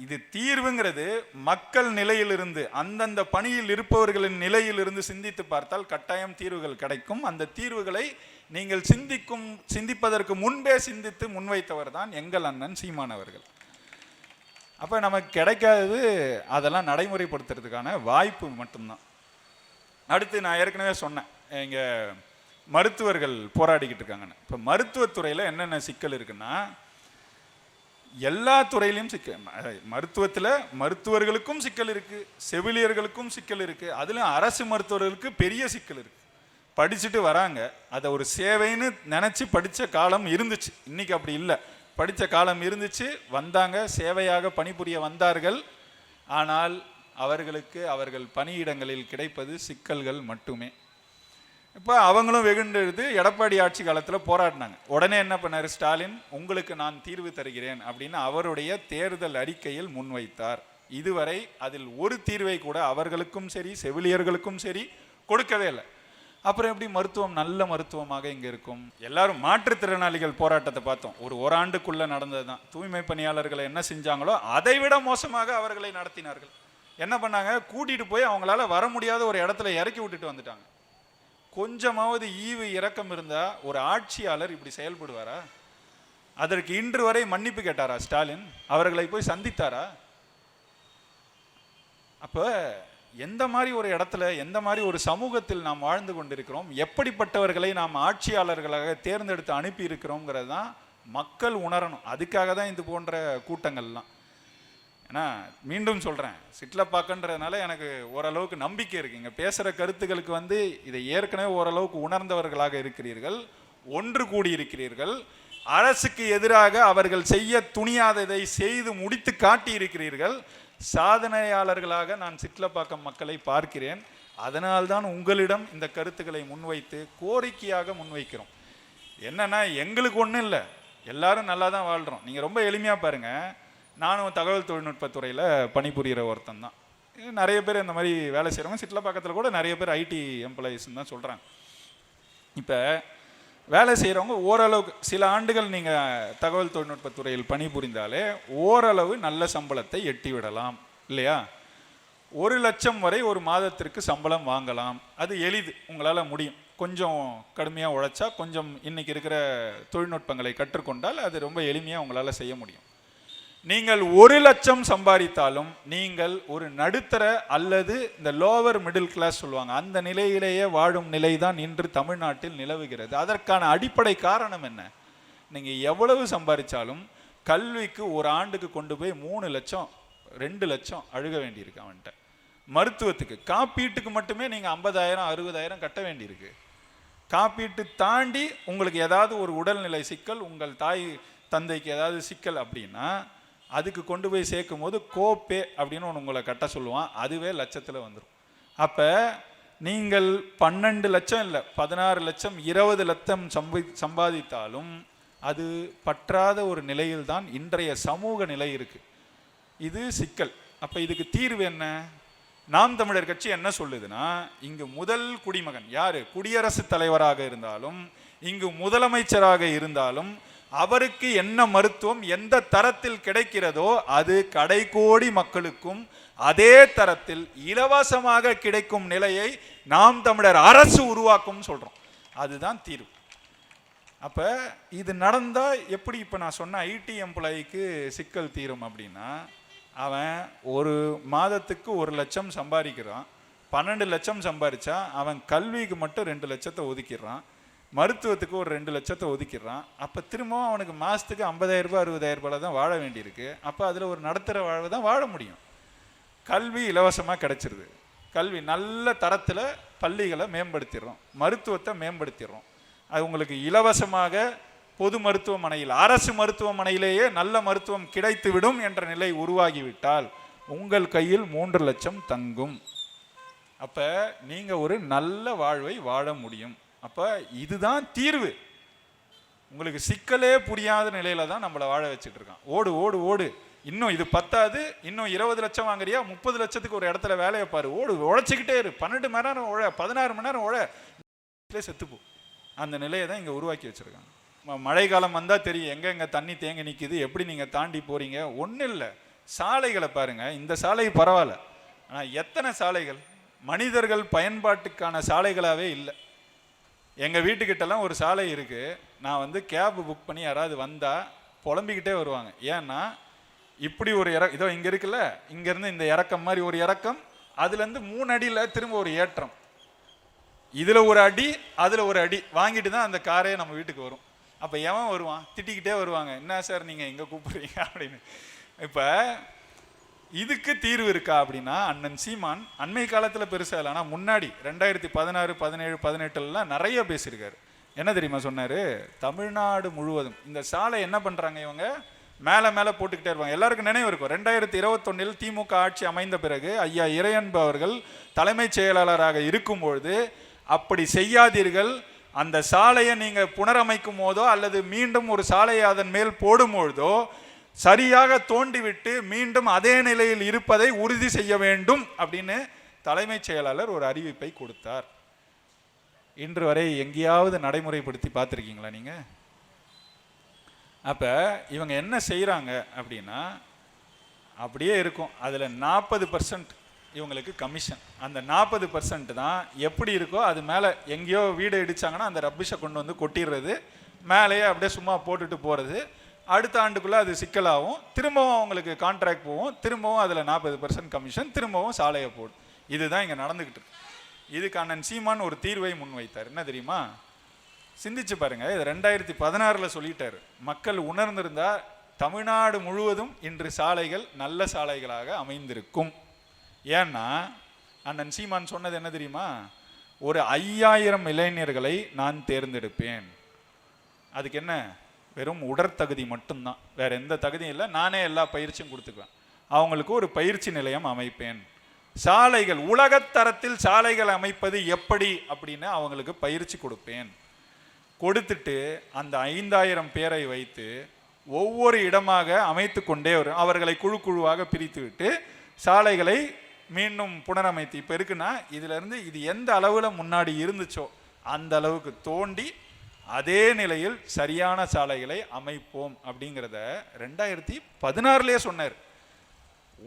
இது தீர்வுங்கிறது மக்கள் நிலையிலிருந்து, அந்தந்த பணியில் இருப்பவர்களின் நிலையிலிருந்து சிந்தித்து பார்த்தால் கட்டாயம் தீர்வுகள் கிடைக்கும். அந்த தீர்வுகளை நீங்கள் சிந்திப்பதற்கு முன்பே சிந்தித்து முன்வைத்தவர் தான் எங்கள் அண்ணன் சீமான் அவர்கள். அப்போ நமக்கு கிடைக்காதது அதெல்லாம் நடைமுறைப்படுத்துறதுக்கான வாய்ப்பு மட்டும்தான். அடுத்து நான் ஏற்கனவே சொன்னேன், இங்கே மருத்துவர்கள் போராடிக்கிட்டு இருக்காங்கன்னு. இப்போ மருத்துவத்துறையில் என்னென்ன சிக்கல் இருக்குன்னா, எல்லா துறையிலையும் சிக்கல். மருத்துவத்தில் மருத்துவர்களுக்கும் சிக்கல் இருக்குது, செவிலியர்களுக்கும் சிக்கல் இருக்குது. அதுலேயும் அரசு மருத்துவர்களுக்கு பெரிய சிக்கல் இருக்குது. படிச்சுட்டு வராங்க, அதை ஒரு சேவைன்னு நினச்சி படித்த காலம் இருந்துச்சு. இன்றைக்கி அப்படி இல்லை. படித்த காலம் இருந்துச்சு, வந்தாங்க, சேவையாக பணிபுரிய வந்தார்கள். ஆனால் அவர்களுக்கு அவர்கள் பணியிடங்களில் கிடைப்பது சிக்கல்கள் மட்டுமே. இப்போ அவங்களும் வெகுண்டெழுது எடப்பாடி ஆட்சி காலத்தில் போராடினாங்க. உடனே என்ன பண்ணார் ஸ்டாலின், உங்களுக்கு நான் தீர்வு தருகிறேன் அப்படின்னு அவருடைய தேர்தல் அறிக்கையில் முன்வைத்தார். இதுவரை அதில் ஒரு தீர்வை கூட அவர்களுக்கும் சரி செவிலியர்களுக்கும் சரி கொடுக்கவே இல்லை. அப்புறம் எப்படி மருத்துவம் நல்ல மருத்துவமாக இங்கே இருக்கும்? எல்லாரும் மாற்றுத்திறனாளிகள் போராட்டத்தை பார்த்தோம், ஒரு ஓராண்டுக்குள்ளே நடந்தது தான். தூய்மை பணியாளர்களை என்ன செஞ்சாங்களோ அதை விட மோசமாக அவர்களை நடத்தினார்கள். என்ன பண்ணாங்க, கூட்டிகிட்டு போய் அவங்களால வர முடியாத ஒரு இடத்துல இறக்கி விட்டுட்டு வந்துட்டாங்க. கொஞ்சமாவது ஈவு இரக்கம் இருந்தா ஒரு ஆட்சியாளர் இப்படி செயல்படுவாரா? அதற்கு இன்று வரை மன்னிப்பு கேட்டாரா ஸ்டாலின்? அவர்களை போய் சந்தித்தாரா? அப்போ எந்த மாதிரி ஒரு இடத்துல, எந்த மாதிரி ஒரு சமூகத்தில் நாம் வாழ்ந்து கொண்டிருக்கிறோம், எப்படிப்பட்டவர்களை நாம் ஆட்சியாளர்களாக தேர்ந்தெடுத்து அனுப்பி இருக்கிறோங்கிறது தான் மக்கள் உணரணும். அதுக்காக தான் இது போன்ற கூட்டங்கள்லாம். ஏன்னா மீண்டும் சொல்கிறேன், சிட்லப்பாக்கன்றதுனால எனக்கு ஓரளவுக்கு நம்பிக்கை இருக்குது. இங்கே பேசுகிற கருத்துக்களுக்கு இதை ஏற்கனவே ஓரளவுக்கு உணர்ந்தவர்களாக இருக்கிறீர்கள், ஒன்று கூடியிருக்கிறீர்கள். அரசுக்கு எதிராக அவர்கள் செய்ய துணியாததை செய்து முடித்து காட்டி இருக்கிறீர்கள். சாதனையாளர்களாக நான் சிட்லப்பாக்கம் மக்களை பார்க்கிறேன். அதனால்தான் உங்களிடம் இந்த கருத்துக்களை முன்வைத்து கோரிக்கையாக முன்வைக்கிறோம். என்னன்னா, எங்களுக்கு ஒன்றும் இல்லை, எல்லாரும் நல்லா தான் வாழ்கிறோம். நீங்கள் ரொம்ப எளிமையாக பாருங்கள், நானும் தகவல் தொழில்நுட்பத்துறையில் பணிபுரிகிற ஒருத்தன் தான். நிறைய பேர் இந்த மாதிரி வேலை செய்கிறவங்க சிட்லப்பாக்கத்தில் கூட நிறைய பேர் ஐடி எம்ப்ளாயீஸ்ன்னு தான் சொல்கிறாங்க. இப்போ வேலை செய்கிறவங்க ஓரளவுக்கு சில ஆண்டுகள் நீங்கள் தகவல் தொழில்நுட்பத்துறையில் பணிபுரிந்தாலே ஓரளவு நல்ல சம்பளத்தை எட்டி விடலாம் இல்லையா? 1 லட்சம் வரை ஒரு மாதத்திற்கு சம்பளம் வாங்கலாம். அது எளிது, உங்களால் முடியும். கொஞ்சம் கடுமையாக உழைச்சா, கொஞ்சம் இன்னைக்கு இருக்கிற தொழில்நுட்பங்களை கற்றுக்கொண்டால் அது ரொம்ப எளிமையாக உங்களால் செய்ய முடியும். நீங்கள் 1 லட்சம் சம்பாதித்தாலும் நீங்கள் ஒரு நடுத்தர அல்லது இந்த லோவர் மிடில் கிளாஸ் சொல்லுவாங்க, அந்த நிலையிலேயே வாழும் நிலை தான் இன்று தமிழ்நாட்டில் நிலவுகிறது. அதற்கான அடிப்படை காரணம் என்ன? நீங்கள் எவ்வளவு சம்பாதிச்சாலும் கல்விக்கு ஒரு ஆண்டுக்கு கொண்டு போய் 3 லட்சம் 2 லட்சம் அழுக வேண்டியிருக்கு அவன்கிட்ட. மருத்துவத்துக்கு காப்பீட்டுக்கு மட்டுமே நீங்கள் 50,000 60,000 கட்ட வேண்டியிருக்கு. காப்பீட்டு தாண்டி உங்களுக்கு ஏதாவது ஒரு உடல்நிலை சிக்கல், உங்கள் தாய் தந்தைக்கு ஏதாவது சிக்கல் அப்படின்னா அதுக்கு கொண்டு போய் சேர்க்கும் போது கோப்பே அப்படின்னு ஒன்று உங்களை கட்ட சொல்லுவான். அதுவே லட்சத்தில் வந்துடும். அப்போ நீங்கள் 12 லட்சம் இல்லை 16 லட்சம் 20 லட்சம் சம்பாதித்தாலும் அது பற்றாத ஒரு நிலையில் தான் இன்றைய சமூக நிலை இருக்குது. இது சிக்கல். அப்போ இதுக்கு தீர்வு என்ன? நாம் தமிழர் கட்சி என்ன சொல்லுதுன்னா, இங்கு முதல் குடிமகன் யாரு, குடியரசுத் தலைவராக இருந்தாலும் இங்கு முதலமைச்சராக இருந்தாலும் அவருக்கு என்ன மருத்துவம் எந்த தரத்தில் கிடைக்கிறதோ அது கடைக்கோடி மக்களுக்கும் அதே தரத்தில் இலவசமாக கிடைக்கும் நிலையை நாம் தமிழர் அரசு உருவாக்கும் சொல்றோம். அதுதான் தீர்வு. அப்ப இது நடந்தா எப்படி இப்ப நான் சொன்ன ஐடி எம்ப்ளாய்க்கு சிக்கல் தீரும் அப்படின்னா, அவன் ஒரு மாதத்துக்கு 1 லட்சம் சம்பாதிக்கிறான், 12 லட்சம் சம்பாதிச்சா அவன் கல்விக்கு மட்டும் 2 லட்சத்தை ஒதுக்கிடுறான், மருத்துவத்துக்கு ஒரு 2 லட்சத்தை ஒதுக்கிடுறான். அப்போ திரும்பவும் அவனுக்கு மாதத்துக்கு 50,000 ரூபாய் 60,000 ரூபாய் தான் வாழ வேண்டியிருக்கு. அப்போ அதில் ஒரு நடுத்தர வாழ்வு தான் வாழ முடியும். கல்வி இலவசமாக கிடைச்சிருது, கல்வி நல்ல தரத்தில் பள்ளிகளை மேம்படுத்திடுறோம், மருத்துவத்தை மேம்படுத்திடுறோம். அது உங்களுக்கு இலவசமாக பொது மருத்துவமனையில் அரசு மருத்துவமனையிலேயே நல்ல மருத்துவம் கிடைத்துவிடும் என்ற நிலை உருவாகிவிட்டால் உங்கள் கையில் 3 லட்சம் தங்கும். அப்போ நீங்கள் ஒரு நல்ல வாழ்வை வாழ முடியும். அப்போ இதுதான் தீர்வு. உங்களுக்கு சிக்கலே புரியாத நிலையில தான் நம்மளை வாழ வச்சுட்டு இருக்கான். ஓடு ஓடு ஓடு, இன்னும் இது பத்தாது, இன்னும் 20 லட்சம் வாங்குறியா, 30 லட்சத்துக்கு ஒரு இடத்துல வேலையை பாரு, ஓடு, உழைச்சிக்கிட்டே இரு, 12 மணி நேரம் உழ, 16 மணி நேரம் உழ, செத்துப்போ. அந்த நிலையை தான் இங்கே உருவாக்கி வச்சிருக்காங்க. மழை காலம் வந்தால் தெரியும் எங்கே தண்ணி தேங்கி நிற்கிது, எப்படி நீங்கள் தாண்டி போறீங்க. ஒன்றும் இல்லை, சாலைகளை பாருங்க, இந்த சாலை பரவாயில்ல, ஆனால் எத்தனை சாலைகள் மனிதர்கள் பயன்பாட்டுக்கான சாலைகளாகவே இல்லை. எங்கள் வீட்டுக்கிட்டலாம் ஒரு சாலை இருக்குது, நான் வந்து கேப் புக் பண்ணி யாராவது வந்தால் புலம்பிக்கிட்டே வருவாங்க. ஏன்னா இப்படி ஒரு இதோ இங்கே இருக்குல்ல, இங்கேருந்து இந்த இறக்கம் மாதிரி ஒரு இறக்கம், அதுலேருந்து 3 அடியில் திரும்ப ஒரு ஏற்றம், இதில் ஒரு அடி அதில் ஒரு அடி வாங்கிட்டு தான் அந்த காரே நம்ம வீட்டுக்கு வரும். அப்போ எவன் வருவான்? திட்டிக்கிட்டே வருவாங்க, என்ன சார் நீங்கள் எங்கே கூப்பிடுறீங்க அப்படின்னு. இப்போ இதுக்கு தீர்வு இருக்கா அப்படின்னா, அண்ணன் சீமான் அண்மை காலத்தில் பெருசாக இல்லை, ஆனால் முன்னாடி 2016, 17, 18 நிறைய பேசியிருக்காரு. என்ன தெரியுமா சொன்னார்? தமிழ்நாடு முழுவதும் இந்த சாலை என்ன பண்ணுறாங்க, இவங்க மேலே மேலே போட்டுக்கிட்டே இருப்பாங்க. எல்லாருக்கும் நினைவு இருக்கும், 2021 திமுக ஆட்சி அமைந்த பிறகு ஐயா இறையன்பு அவர்கள் தலைமைச் செயலாளராக இருக்கும்பொழுது, அப்படி செய்யாதீர்கள், அந்த சாலையை நீங்கள் புனரமைக்கும் போதோ அல்லது மீண்டும் ஒரு சாலையை அதன் மேல் போடும்பொழுதோ சரியாக தோண்டிவிட்டு மீண்டும் அதே நிலையில் இருப்பதை உறுதி செய்ய வேண்டும் அப்படின்னு தலைமைச் செயலாளர் ஒரு அறிவிப்பை கொடுத்தார். இன்று வரை எங்கேயாவது நடைமுறைப்படுத்தி பார்த்துருக்கீங்களா நீங்க? அப்ப இவங்க என்ன செய்யறாங்க அப்படின்னா, அப்படியே இருக்கும், அதுல 40% இவங்களுக்கு கமிஷன். அந்த 40% தான் எப்படி இருக்கோ அது மேலே எங்கேயோ வீடு இடிச்சாங்கன்னா அந்த ரப்பிஷை கொண்டு வந்து கொட்டிடுறது, மேலேயே அப்படியே சும்மா போட்டுட்டு போகிறது. அடுத்த ஆண்டுக்குள்ளே அது சிக்கலாகும், திரும்பவும் அவங்களுக்கு கான்ட்ராக்ட் போகும், திரும்பவும் அதில் 40% கமிஷன், திரும்பவும் சாலையை போடும். இதுதான் இங்கே நடந்துக்கிட்டு இருக்கு. இதுக்கு அண்ணன் சீமான் ஒரு தீர்வை முன்வைத்தார். என்ன தெரியுமா? சிந்திச்சு பாருங்க, இது 2016 சொல்லிட்டாரு. மக்கள் உணர்ந்திருந்தா தமிழ்நாடு முழுவதும் இன்று சாலைகள் நல்ல சாலைகளாக அமைந்திருக்கும். ஏன்னா அண்ணன் சீமான் சொன்னது என்ன தெரியுமா? ஒரு 5000 இளைஞர்களை நான் தேர்ந்தெடுப்பேன். அதுக்கு என்ன? வெறும் உடற்தகுதி மட்டும்தான், வேற எந்த தகுதியும் இல்லை, நானே எல்லா பயிற்சியும் கொடுத்துக்குவேன். அவங்களுக்கு ஒரு பயிற்சி நிலையம் அமைப்பேன். சாலைகள் உலகத்தரத்தில் சாலைகள் அமைப்பது எப்படி அப்படின்னு அவங்களுக்கு பயிற்சி கொடுப்பேன். கொடுத்துட்டு அந்த 5000 பேரை வைத்து ஒவ்வொரு இடமாக அமைத்து கொண்டே வரும். அவர்களை குழு குழுவாக பிரித்து விட்டு சாலைகளை மீண்டும் புனரமைத்து, இப்போ இருக்குன்னா இதிலிருந்து இது எந்த அளவில் முன்னாடி இருந்துச்சோ அந்த அளவுக்கு தோண்டி அதே நிலையில் சரியான சாலைகளை அமைப்போம் அப்படிங்கிறத 2016 சொன்னார்.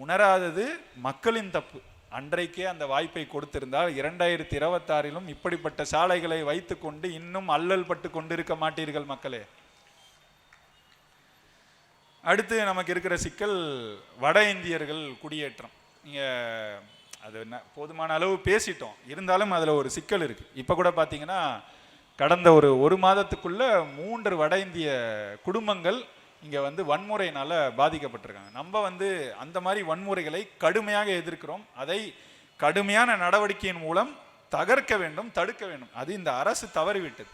உணராதது மக்களின் தப்பு. அன்றைக்கே அந்த வாய்ப்பை கொடுத்திருந்தால் 2026 இப்படிப்பட்ட சாலைகளை வைத்து கொண்டு இன்னும் அல்லல் பட்டு கொண்டிருக்க மாட்டீர்கள் மக்களே. அடுத்து நமக்கு இருக்கிற சிக்கல் வட இந்தியர்கள் குடியேற்றம். நீங்கள் அது என்ன போதுமான அளவு பேசிட்டோம், இருந்தாலும் அதில் ஒரு சிக்கல் இருக்குது. இப்போ கூட பார்த்தீங்கன்னா கடந்த ஒரு மாதத்துக்குள்ள 3 வட இந்திய குடும்பங்கள் இங்கே வந்து வன்முறையினால பாதிக்கப்பட்டிருக்காங்க. நம்ம வந்து அந்த மாதிரி வன்முறைகளை கடுமையாக எதிர்க்கிறோம். அதை கடுமையான நடவடிக்கையின் மூலம் தகர்க்க வேண்டும், தடுக்க வேண்டும். அது இந்த அரசு தவறிவிட்டது.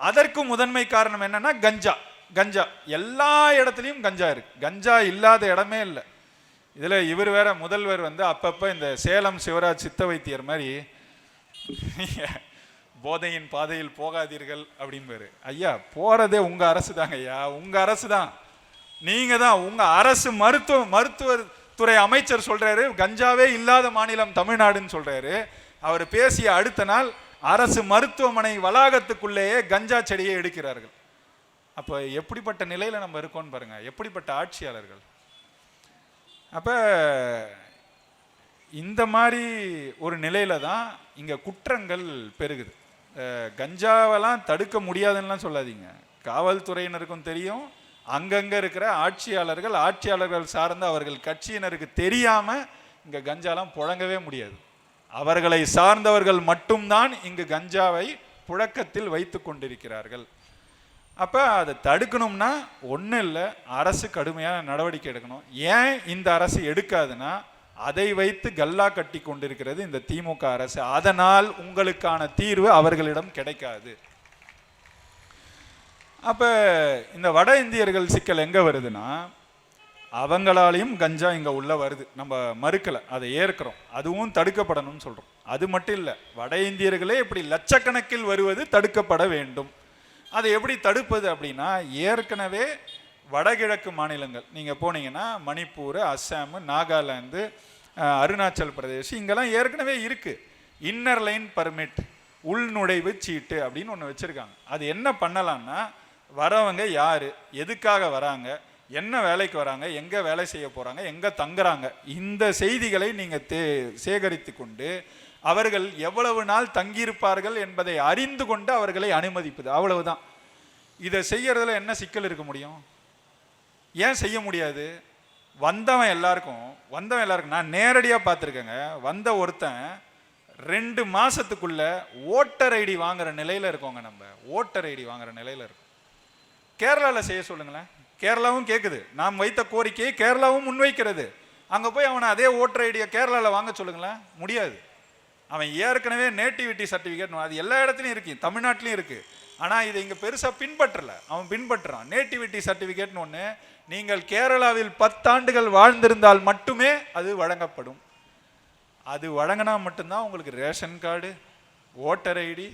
அதற்கு முதன்மை காரணம் என்னன்னா கஞ்சா. எல்லா இடத்துலையும் கஞ்சா இருக்கு, கஞ்சா இல்லாத இடமே இல்லை. இதில் இவர் வேற முதல்வர் வந்து அப்பப்போ இந்த சேலம் சிவராஜ் சித்த வைத்தியர் மாதிரி போதையின் பாதையில் போகாதீர்கள் அப்படின்பாரு. ஐயா, போறதே உங்க அரசு தாங்க ஐயா, உங்க அரசு தான், நீங்க தான். உங்க அரசு மருத்துவத்துறை அமைச்சர் சொல்றாரு கஞ்சாவே இல்லாத மாநிலம் தமிழ்நாடுன்னு சொல்றாரு. அவர் பேசிய அடுத்த நாள் அரசு மருத்துவமனை வளாகத்துக்குள்ளேயே கஞ்சா செடியை எடுக்கிறார்கள். அப்போ எப்படிப்பட்ட நிலையில நம்ம இருக்கோம்னு பாருங்க, எப்படிப்பட்ட ஆட்சியாளர்கள். அப்ப இந்த மாதிரி ஒரு நிலையில தான் இங்க குற்றங்கள் பெருகுது. கஞ்சாவெல்லாம் தடுக்க முடியாதுன்னெலாம் சொல்லாதீங்க, காவல்துறையினருக்கும் தெரியும், அங்கங்கே இருக்கிற ஆட்சியாளர்கள் சார்ந்த அவர்கள் கட்சியினருக்கு தெரியாமல் இங்கே கஞ்சாலாம் புழங்கவே முடியாது. அவர்களை சார்ந்தவர்கள் மட்டும்தான் இங்கு கஞ்சாவை புழக்கத்தில் வைத்து கொண்டிருக்கிறார்கள். அப்போ அதை தடுக்கணும்னா ஒன்றும் இல்லை, அரசு கடுமையான நடவடிக்கை எடுக்கணும். ஏன் இந்த அரசு எடுக்காதுன்னா, அதை வைத்து கல்லா கட்டி கொண்டிருக்கிறது இந்த திமுக அரசு. அதனால் உங்களுக்கான தீர்வு அவர்களிடம் கிடைக்காது. அப்ப இந்த வட இந்தியர்கள் சிக்கல் எங்க வருதுன்னா, அவங்களாலையும் கஞ்சா இங்க உள்ள வருது, நம்ம மறுக்கல, அதை ஏற்கிறோம், அதுவும் தடுக்கப்படணும்னு சொல்றோம். அது மட்டும் இல்லை, வட இந்தியர்களே இப்படி லட்சக்கணக்கில் வருவது தடுக்கப்பட வேண்டும். அதை எப்படி தடுப்பது அப்படின்னா, ஏற்கனவே வடகிழக்கு மாநிலங்கள் நீங்கள் போனீங்கன்னா மணிப்பூர், அஸ்ஸாம், நாகாலாந்து, அருணாச்சல் பிரதேஷ், இங்கெல்லாம் ஏற்கனவே இருக்குது இன்னர் லைன் பர்மிட், உள்நுழைவு சீட்டு அப்படின்னு ஒன்று வச்சுருக்காங்க. அது என்ன பண்ணலான்னா, வரவங்க யார், எதுக்காக வராங்க, என்ன வேலைக்கு வராங்க, எங்கே வேலை செய்ய போகிறாங்க, எங்கே தங்குறாங்க, இந்த செய்திகளை நீங்கள் சேகரித்து கொண்டு அவர்கள் எவ்வளவு நாள் தங்கியிருப்பார்கள் என்பதை அறிந்து கொண்டு அவர்களை அனுமதிப்பது, அவ்வளவுதான். இதை செய்யறதுல என்ன சிக்கல் இருக்க முடியும்? ஏன் செய்ய முடியாது? வந்தவன் எல்லாருக்கும் நான் நேரடியாக பார்த்துருக்கேங்க. வந்த ஒருத்தன் 2 மாசத்துக்குள்ள ஓட்டர் ஐடி வாங்குற நிலையில் இருக்கோங்க. நம்ம ஓட்டர் ஐடி வாங்குற நிலையில் இருக்கும். கேரளாவில் செய்ய சொல்லுங்களேன். கேரளாவும் கேட்குது, நாம் வைத்த கோரிக்கையை கேரளாவும் முன்வைக்கிறது. அங்கே போய் அவனை அதே ஓட்டர் ஐடியை கேரளாவில் வாங்க சொல்லுங்களேன், முடியாது. அவன் ஏற்கனவே நேட்டிவிட்டி சர்டிஃபிகேட், அது எல்லா இடத்துலையும் இருக்கு, தமிழ்நாட்டிலையும் இருக்கு. ஆனால் இதை இங்கே பெருசாக பின்பற்றலை. அவன் பின்பற்றுறான். நேட்டிவிட்டி சர்டிஃபிகேட்னு ஒன்று, நீங்கள் கேரளாவில் 10 ஆண்டுகள் வாழ்ந்திருந்தால் மட்டுமே அது வழங்கப்படும். அது வழங்கினா மட்டும்தான் உங்களுக்கு ரேஷன் கார்டு, ஓட்டர் ஐடி,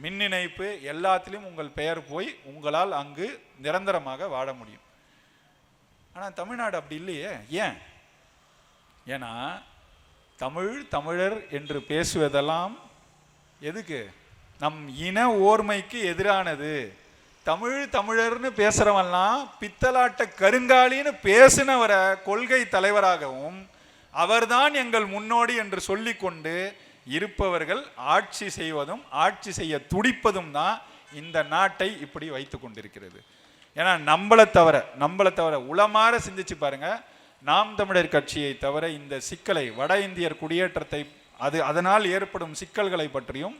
மின் இணைப்பு எல்லாத்திலையும் உங்கள் பெயர் போய் உங்களால் அங்கு நிரந்தரமாக வாழ முடியும். ஆனால் தமிழ்நாடு அப்படி இல்லையே. ஏன்? ஏன்னா தமிழர் என்று பேசுவதெல்லாம் எதுக்கு? நம் இன ஓர்மைக்கு எதிரானது. தமிழர்னு பேசுறவெல்லாம் பித்தலாட்ட கருங்காலின்னு பேசினவரை கொள்கை தலைவராகவும் அவர்தான் எங்கள் முன்னோடி என்று சொல்லிக்கொண்டு இருப்பவர்கள் ஆட்சி செய்வதும் ஆட்சி செய்ய துடிப்பதும் தான் இந்த நாட்டை இப்படி வைத்து கொண்டிருக்கிறது. ஏன்னா நம்மளை தவிர உளமாற சிந்திச்சு பாருங்க, நாம் தமிழர் கட்சியை தவிர இந்த சிக்கலை, வட இந்தியர் குடியேற்றத்தை, அதனால் ஏற்படும் சிக்கல்களை பற்றியும்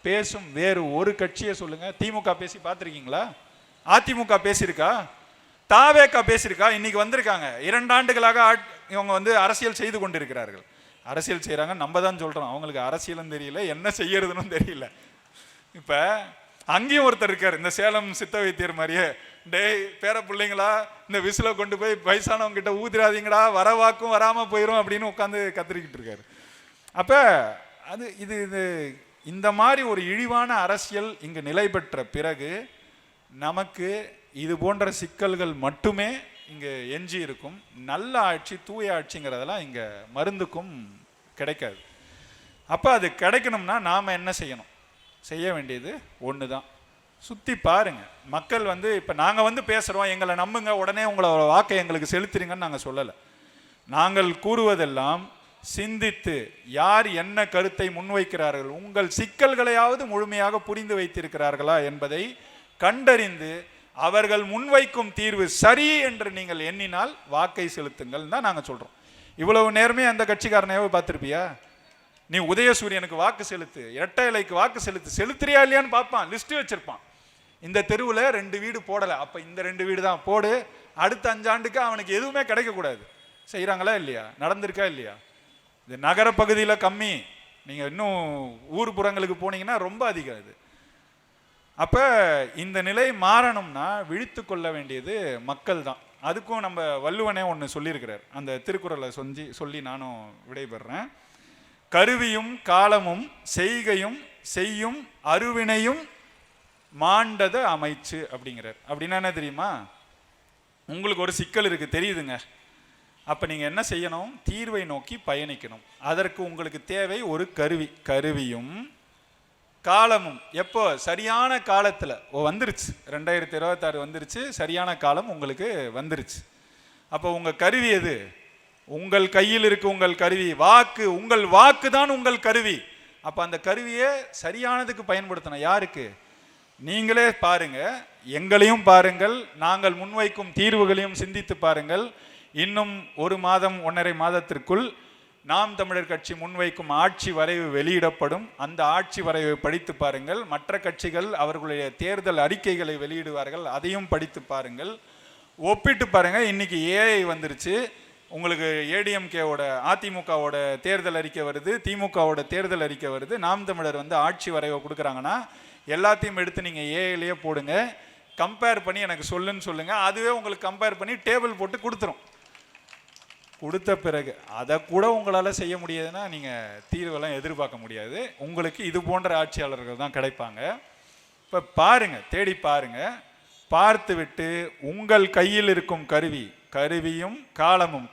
பேசும் வேறு ஒரு கட்சியை சொல்லுங்க. திமுக பேசி பார்த்துருக்கீங்களா? அதிமுக பேசியிருக்கா? தாவேகா பேசியிருக்கா? இன்னைக்கு வந்திருக்காங்க. 2 ஆண்டுகளாக இவங்க அரசியல் செய்து கொண்டிருக்கிறார்கள். அரசியல் செய்கிறாங்க, நம்ம தான் சொல்கிறோம். அவங்களுக்கு அரசியலும் தெரியல, என்ன செய்யறதுன்னு தெரியல. இப்போ அங்கேயும் ஒருத்தர் இருக்கார், இந்த சேலம் சித்த வைத்தியர் மாதிரியே, டேய் பேர பிள்ளைங்களா, இந்த விசில கொண்டு போய் வயசானவங்க கிட்ட ஊதிராதீங்கடா, வர வாக்கும் வராமல் போயிடும் அப்படின்னு உட்காந்து கத்திரிக்கிட்டு இருக்காரு. அப்போ இது இந்த மாதிரி ஒரு இழிவான அரசியல் இங்கு நிலை பெற்ற பிறகு நமக்கு இது போன்ற சிக்கல்கள் மட்டுமே இங்கே எஞ்சி இருக்கும். நல்ல ஆட்சி, தூய ஆட்சிங்கிறதெல்லாம் இங்கே மருந்துக்கும் கிடைக்காது. அப்போ அது கிடைக்கணும்னா நாம் என்ன செய்யணும்? செய்ய வேண்டியது ஒன்று தான். சுற்றி பாருங்க. மக்கள் இப்போ நாங்கள் பேசுகிறோம், எங்களை நம்புங்க, உடனே உங்களோட வாக்கை எங்களுக்கு செலுத்துறீங்கன்னு நாங்கள் சொல்லலை. நாங்கள் கூறுவதெல்லாம் சிந்தித்து யார் என்ன கருத்தை முன்வைக்கிறார்கள், உங்கள் சிக்கல்களையாவது முழுமையாக புரிந்து வைத்திருக்கிறார்களா என்பதை கண்டறிந்து அவர்கள் முன்வைக்கும் தீர்வு சரி என்று நீங்கள் எண்ணினால் வாக்கை செலுத்துங்கள் தான் நாங்கள் சொல்கிறோம். இவ்வளவு நேரமே அந்த கட்சிக்காரனையாவது பார்த்துருப்பியா? நீ உதயசூரியனுக்கு வாக்கு செலுத்து, இரட்டை இலைக்கு வாக்கு செலுத்துறியா இல்லையான்னு பார்ப்பான், லிஸ்ட் வச்சிருப்பான். இந்த தெருவில் 2 வீடு போடலை, அப்போ இந்த 2 வீடு தான் போடு, அடுத்த 5 ஆண்டுக்கு அவனுக்கு எதுவுமே கிடைக்கக்கூடாது. செய்கிறாங்களா இல்லையா? நடந்திருக்கா இல்லையா? இது நகர பகுதியில் கம்மி, நீங்கள் இன்னும் ஊர் புறங்களுக்கு போனீங்கன்னா ரொம்ப அதிகம் இது. அப்போ இந்த நிலை மாறணும்னா விழித்து கொள்ள வேண்டியது மக்கள் தான். அதுக்கும் நம்ம வள்ளுவனே ஒன்று சொல்லியிருக்கிறார், அந்த திருக்குறளை சொல்லி நானும் விடைபெறேன். கருவியும் காலமும் செய்கையும் செய்யும் அருவினையும் மாண்டத அமைச்சு அப்படிங்கிறார். அப்படின்னா என்ன தெரியுமா? உங்களுக்கு ஒரு சிக்கல் இருக்குது தெரியுதுங்க, அப்போ நீங்கள் என்ன செய்யணும்? தீர்வை நோக்கி பயணிக்கணும். அதற்கு உங்களுக்கு தேவை ஒரு கருவியும் காலமும். எப்போ? சரியான காலத்தில் வந்துருச்சு. 2026 வந்துருச்சு, சரியான காலம் உங்களுக்கு வந்துருச்சு. அப்போ உங்கள் கருவி எது? உங்கள் கையில் இருக்கு உங்கள் கருவி, வாக்கு. உங்கள் வாக்கு தான் உங்கள் கருவி. அப்போ அந்த கருவியை சரியானதுக்கு பயன்படுத்தணும். யாருக்கு? நீங்களே பாருங்க, எங்களையும் பாருங்கள், நாங்கள் முன்வைக்கும் தீர்வுகளையும் சிந்தித்து பாருங்கள். இன்னும் 1 மாதம் 1.5 மாதத்திற்குள் நாம் தமிழர் கட்சி முன்வைக்கும் ஆட்சி வரைவு வெளியிடப்படும். அந்த ஆட்சி வரைவை படித்து பாருங்கள். மற்ற கட்சிகள் அவர்களுடைய தேர்தல் அறிக்கைகளை வெளியிடுவார்கள், அதையும் படித்து பாருங்கள், ஒப்பிட்டு பாருங்க. இன்னைக்கு ஏஐ வந்துருச்சு. உங்களுக்கு ஏடிஎம்கேவோட, அதிமுகவோட தேர்தல் அறிக்கை வருது, திமுகவோட தேர்தல் அறிக்கை வருது. நாம் தமிழர் ஆட்சி வரைவை கொடுக்குறாங்கன்னா எல்லாத்தையும் எடுத்து நீங்கள் ஏஐலேயே போடுங்க, கம்பேர் பண்ணி எனக்கு சொல்லுன்னு சொல்லுங்க. அதுவே உங்களுக்கு கம்பேர் பண்ணி டேபிள் போட்டு கொடுத்துரும். கொடுத்த பிறகு அதை கூட உங்களால் செய்ய முடியாதுன்னா நீங்கள் தீர்வெல்லாம் எதிர்பார்க்க முடியாது. உங்களுக்கு இது போன்ற ஆட்சியாளர்கள் தான் கிடைப்பாங்க. இப்போ பாருங்க, தேடி பாருங்க, பார்த்து விட்டு உங்கள் கையில் இருக்கும் கருவியும்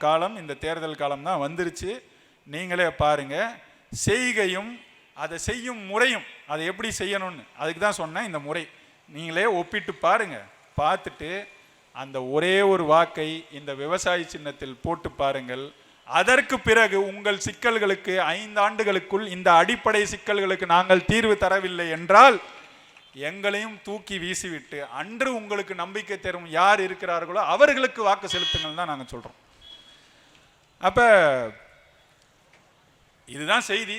காலம் இந்த தேர்தல் காலம் தான் வந்துருச்சு. நீங்களே பாருங்க, செய்கையும் அதை செய்யும் முறையும், அதை எப்படி செய்யணும்னு அதுக்கு தான் சொன்னேன். இந்த முறை நீங்களே ஒப்பிட்டு பாருங்க. பார்த்துட்டு அந்த ஒரே ஒரு வாக்கை இந்த விவசாய சின்னத்தில் போட்டு பாருங்கள். அதற்கு பிறகு உங்கள் சிக்கல்களுக்கு 5 ஆண்டுகளுக்குள் இந்த அடிப்படை சிக்கல்களுக்கு நாங்கள் தீர்வு தரவில்லை என்றால் எங்களையும் தூக்கி வீசிவிட்டு அன்று உங்களுக்கு நம்பிக்கை தரும் யார் இருக்கிறார்களோ அவர்களுக்கு வாக்கு செலுத்துங்கள் தான் நாங்கள் சொல்றோம். அப்ப இதுதான் செய்தி.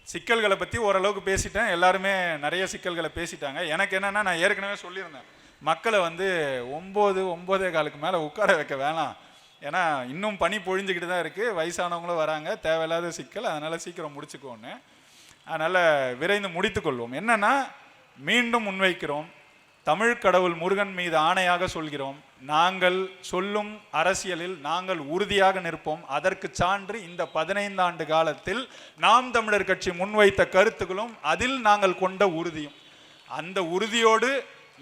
சிக்கல்களை பற்றி ஓரளவுக்கு பேசிட்டேன். எல்லாருமே நிறைய சிக்கல்களை பேசிட்டாங்க. எனக்கு என்னன்னா, நான் ஏற்கனவே சொல்லியிருந்தேன், மக்களை 9-9:15 மேலே உட்கார வைக்க வேணாம். ஏன்னா இன்னும் பனி பொழிஞ்சுக்கிட்டு தான் இருக்குது, வயசானவங்களும் வராங்க, தேவையில்லாத சிக்கல், அதனால் சீக்கிரம் முடிச்சுக்கோன்னு. அதனால் விரைந்து முடித்துக்கொள்வோம். என்னன்னா, மீண்டும் முன்வைக்கிறோம், தமிழ் கடவுள் முருகன் மீது ஆணையாக சொல்கிறோம், நாங்கள் சொல்லும் அரசியலில் நாங்கள் உறுதியாக நிற்போம். அதற்கு சான்று இந்த 15 ஆண்டு காலத்தில் நாம் தமிழர் கட்சி முன்வைத்த கருத்துக்களும் அதில் நாங்கள் கொண்ட உறுதியும். அந்த உறுதியோடு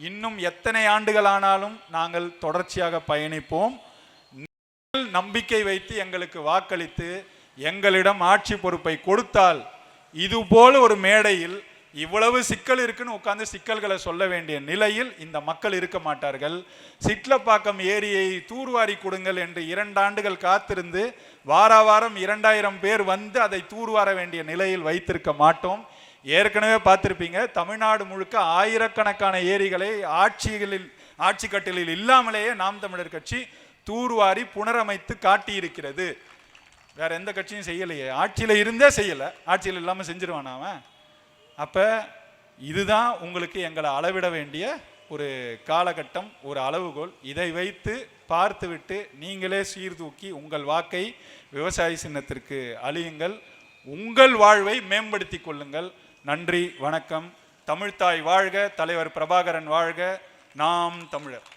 இன்னும் எத்தனை ஆண்டுகள் ஆனாலும் நாங்கள் தொடர்ச்சியாக பயணிப்போம். நம்பிக்கை வைத்து எங்களுக்கு வாக்களித்து எங்களிடம் ஆட்சி பொறுப்பை கொடுத்தால் இதுபோல ஒரு மேடையில் இவ்வளவு சிக்கல் இருக்குன்னு உட்கார்ந்து சிக்கல்களை சொல்ல வேண்டிய நிலையில் இந்த மக்கள் இருக்க மாட்டார்கள். சிட்லப்பாக்கம் ஏரியை தூர்வாரி கொடுங்கள் என்று 2 ஆண்டுகள் காத்திருந்து வாரம் 2000 பேர் வந்து அதை தூர்வார வேண்டிய நிலையில் வைத்திருக்க மாட்டோம். ஏற்கனவே பார்த்திருப்பீங்க, தமிழ்நாடு முழுக்க ஆயிரக்கணக்கான ஏரிகளை ஆட்சி கட்டிலில் இல்லாமலேயே நாம் தமிழர் கட்சி தூர்வாரி புனரமைத்து காட்டியிருக்கிறது. வேற எந்த கட்சியும் செய்யலையே. ஆட்சியில் இருந்தே செய்யலை, ஆட்சியில் இல்லாமல் செஞ்சிருவான் அவன். அப்போ இதுதான் உங்களுக்கு எங்களை அளவிட வேண்டிய ஒரு காலகட்டம், ஒரு அளவுகோல். இதை வைத்து பார்த்துவிட்டு நீங்களே சீர்தூக்கி உங்கள் வாக்கை விவசாய சின்னத்திற்கு அழியுங்கள். உங்கள் வாழ்வை மேம்படுத்தி கொள்ளுங்கள். நன்றி, வணக்கம். தமிழ்த்தாய் வாழ்க, தலைவர் பிரபாகரன் வாழ்க, நாம் தமிழர்.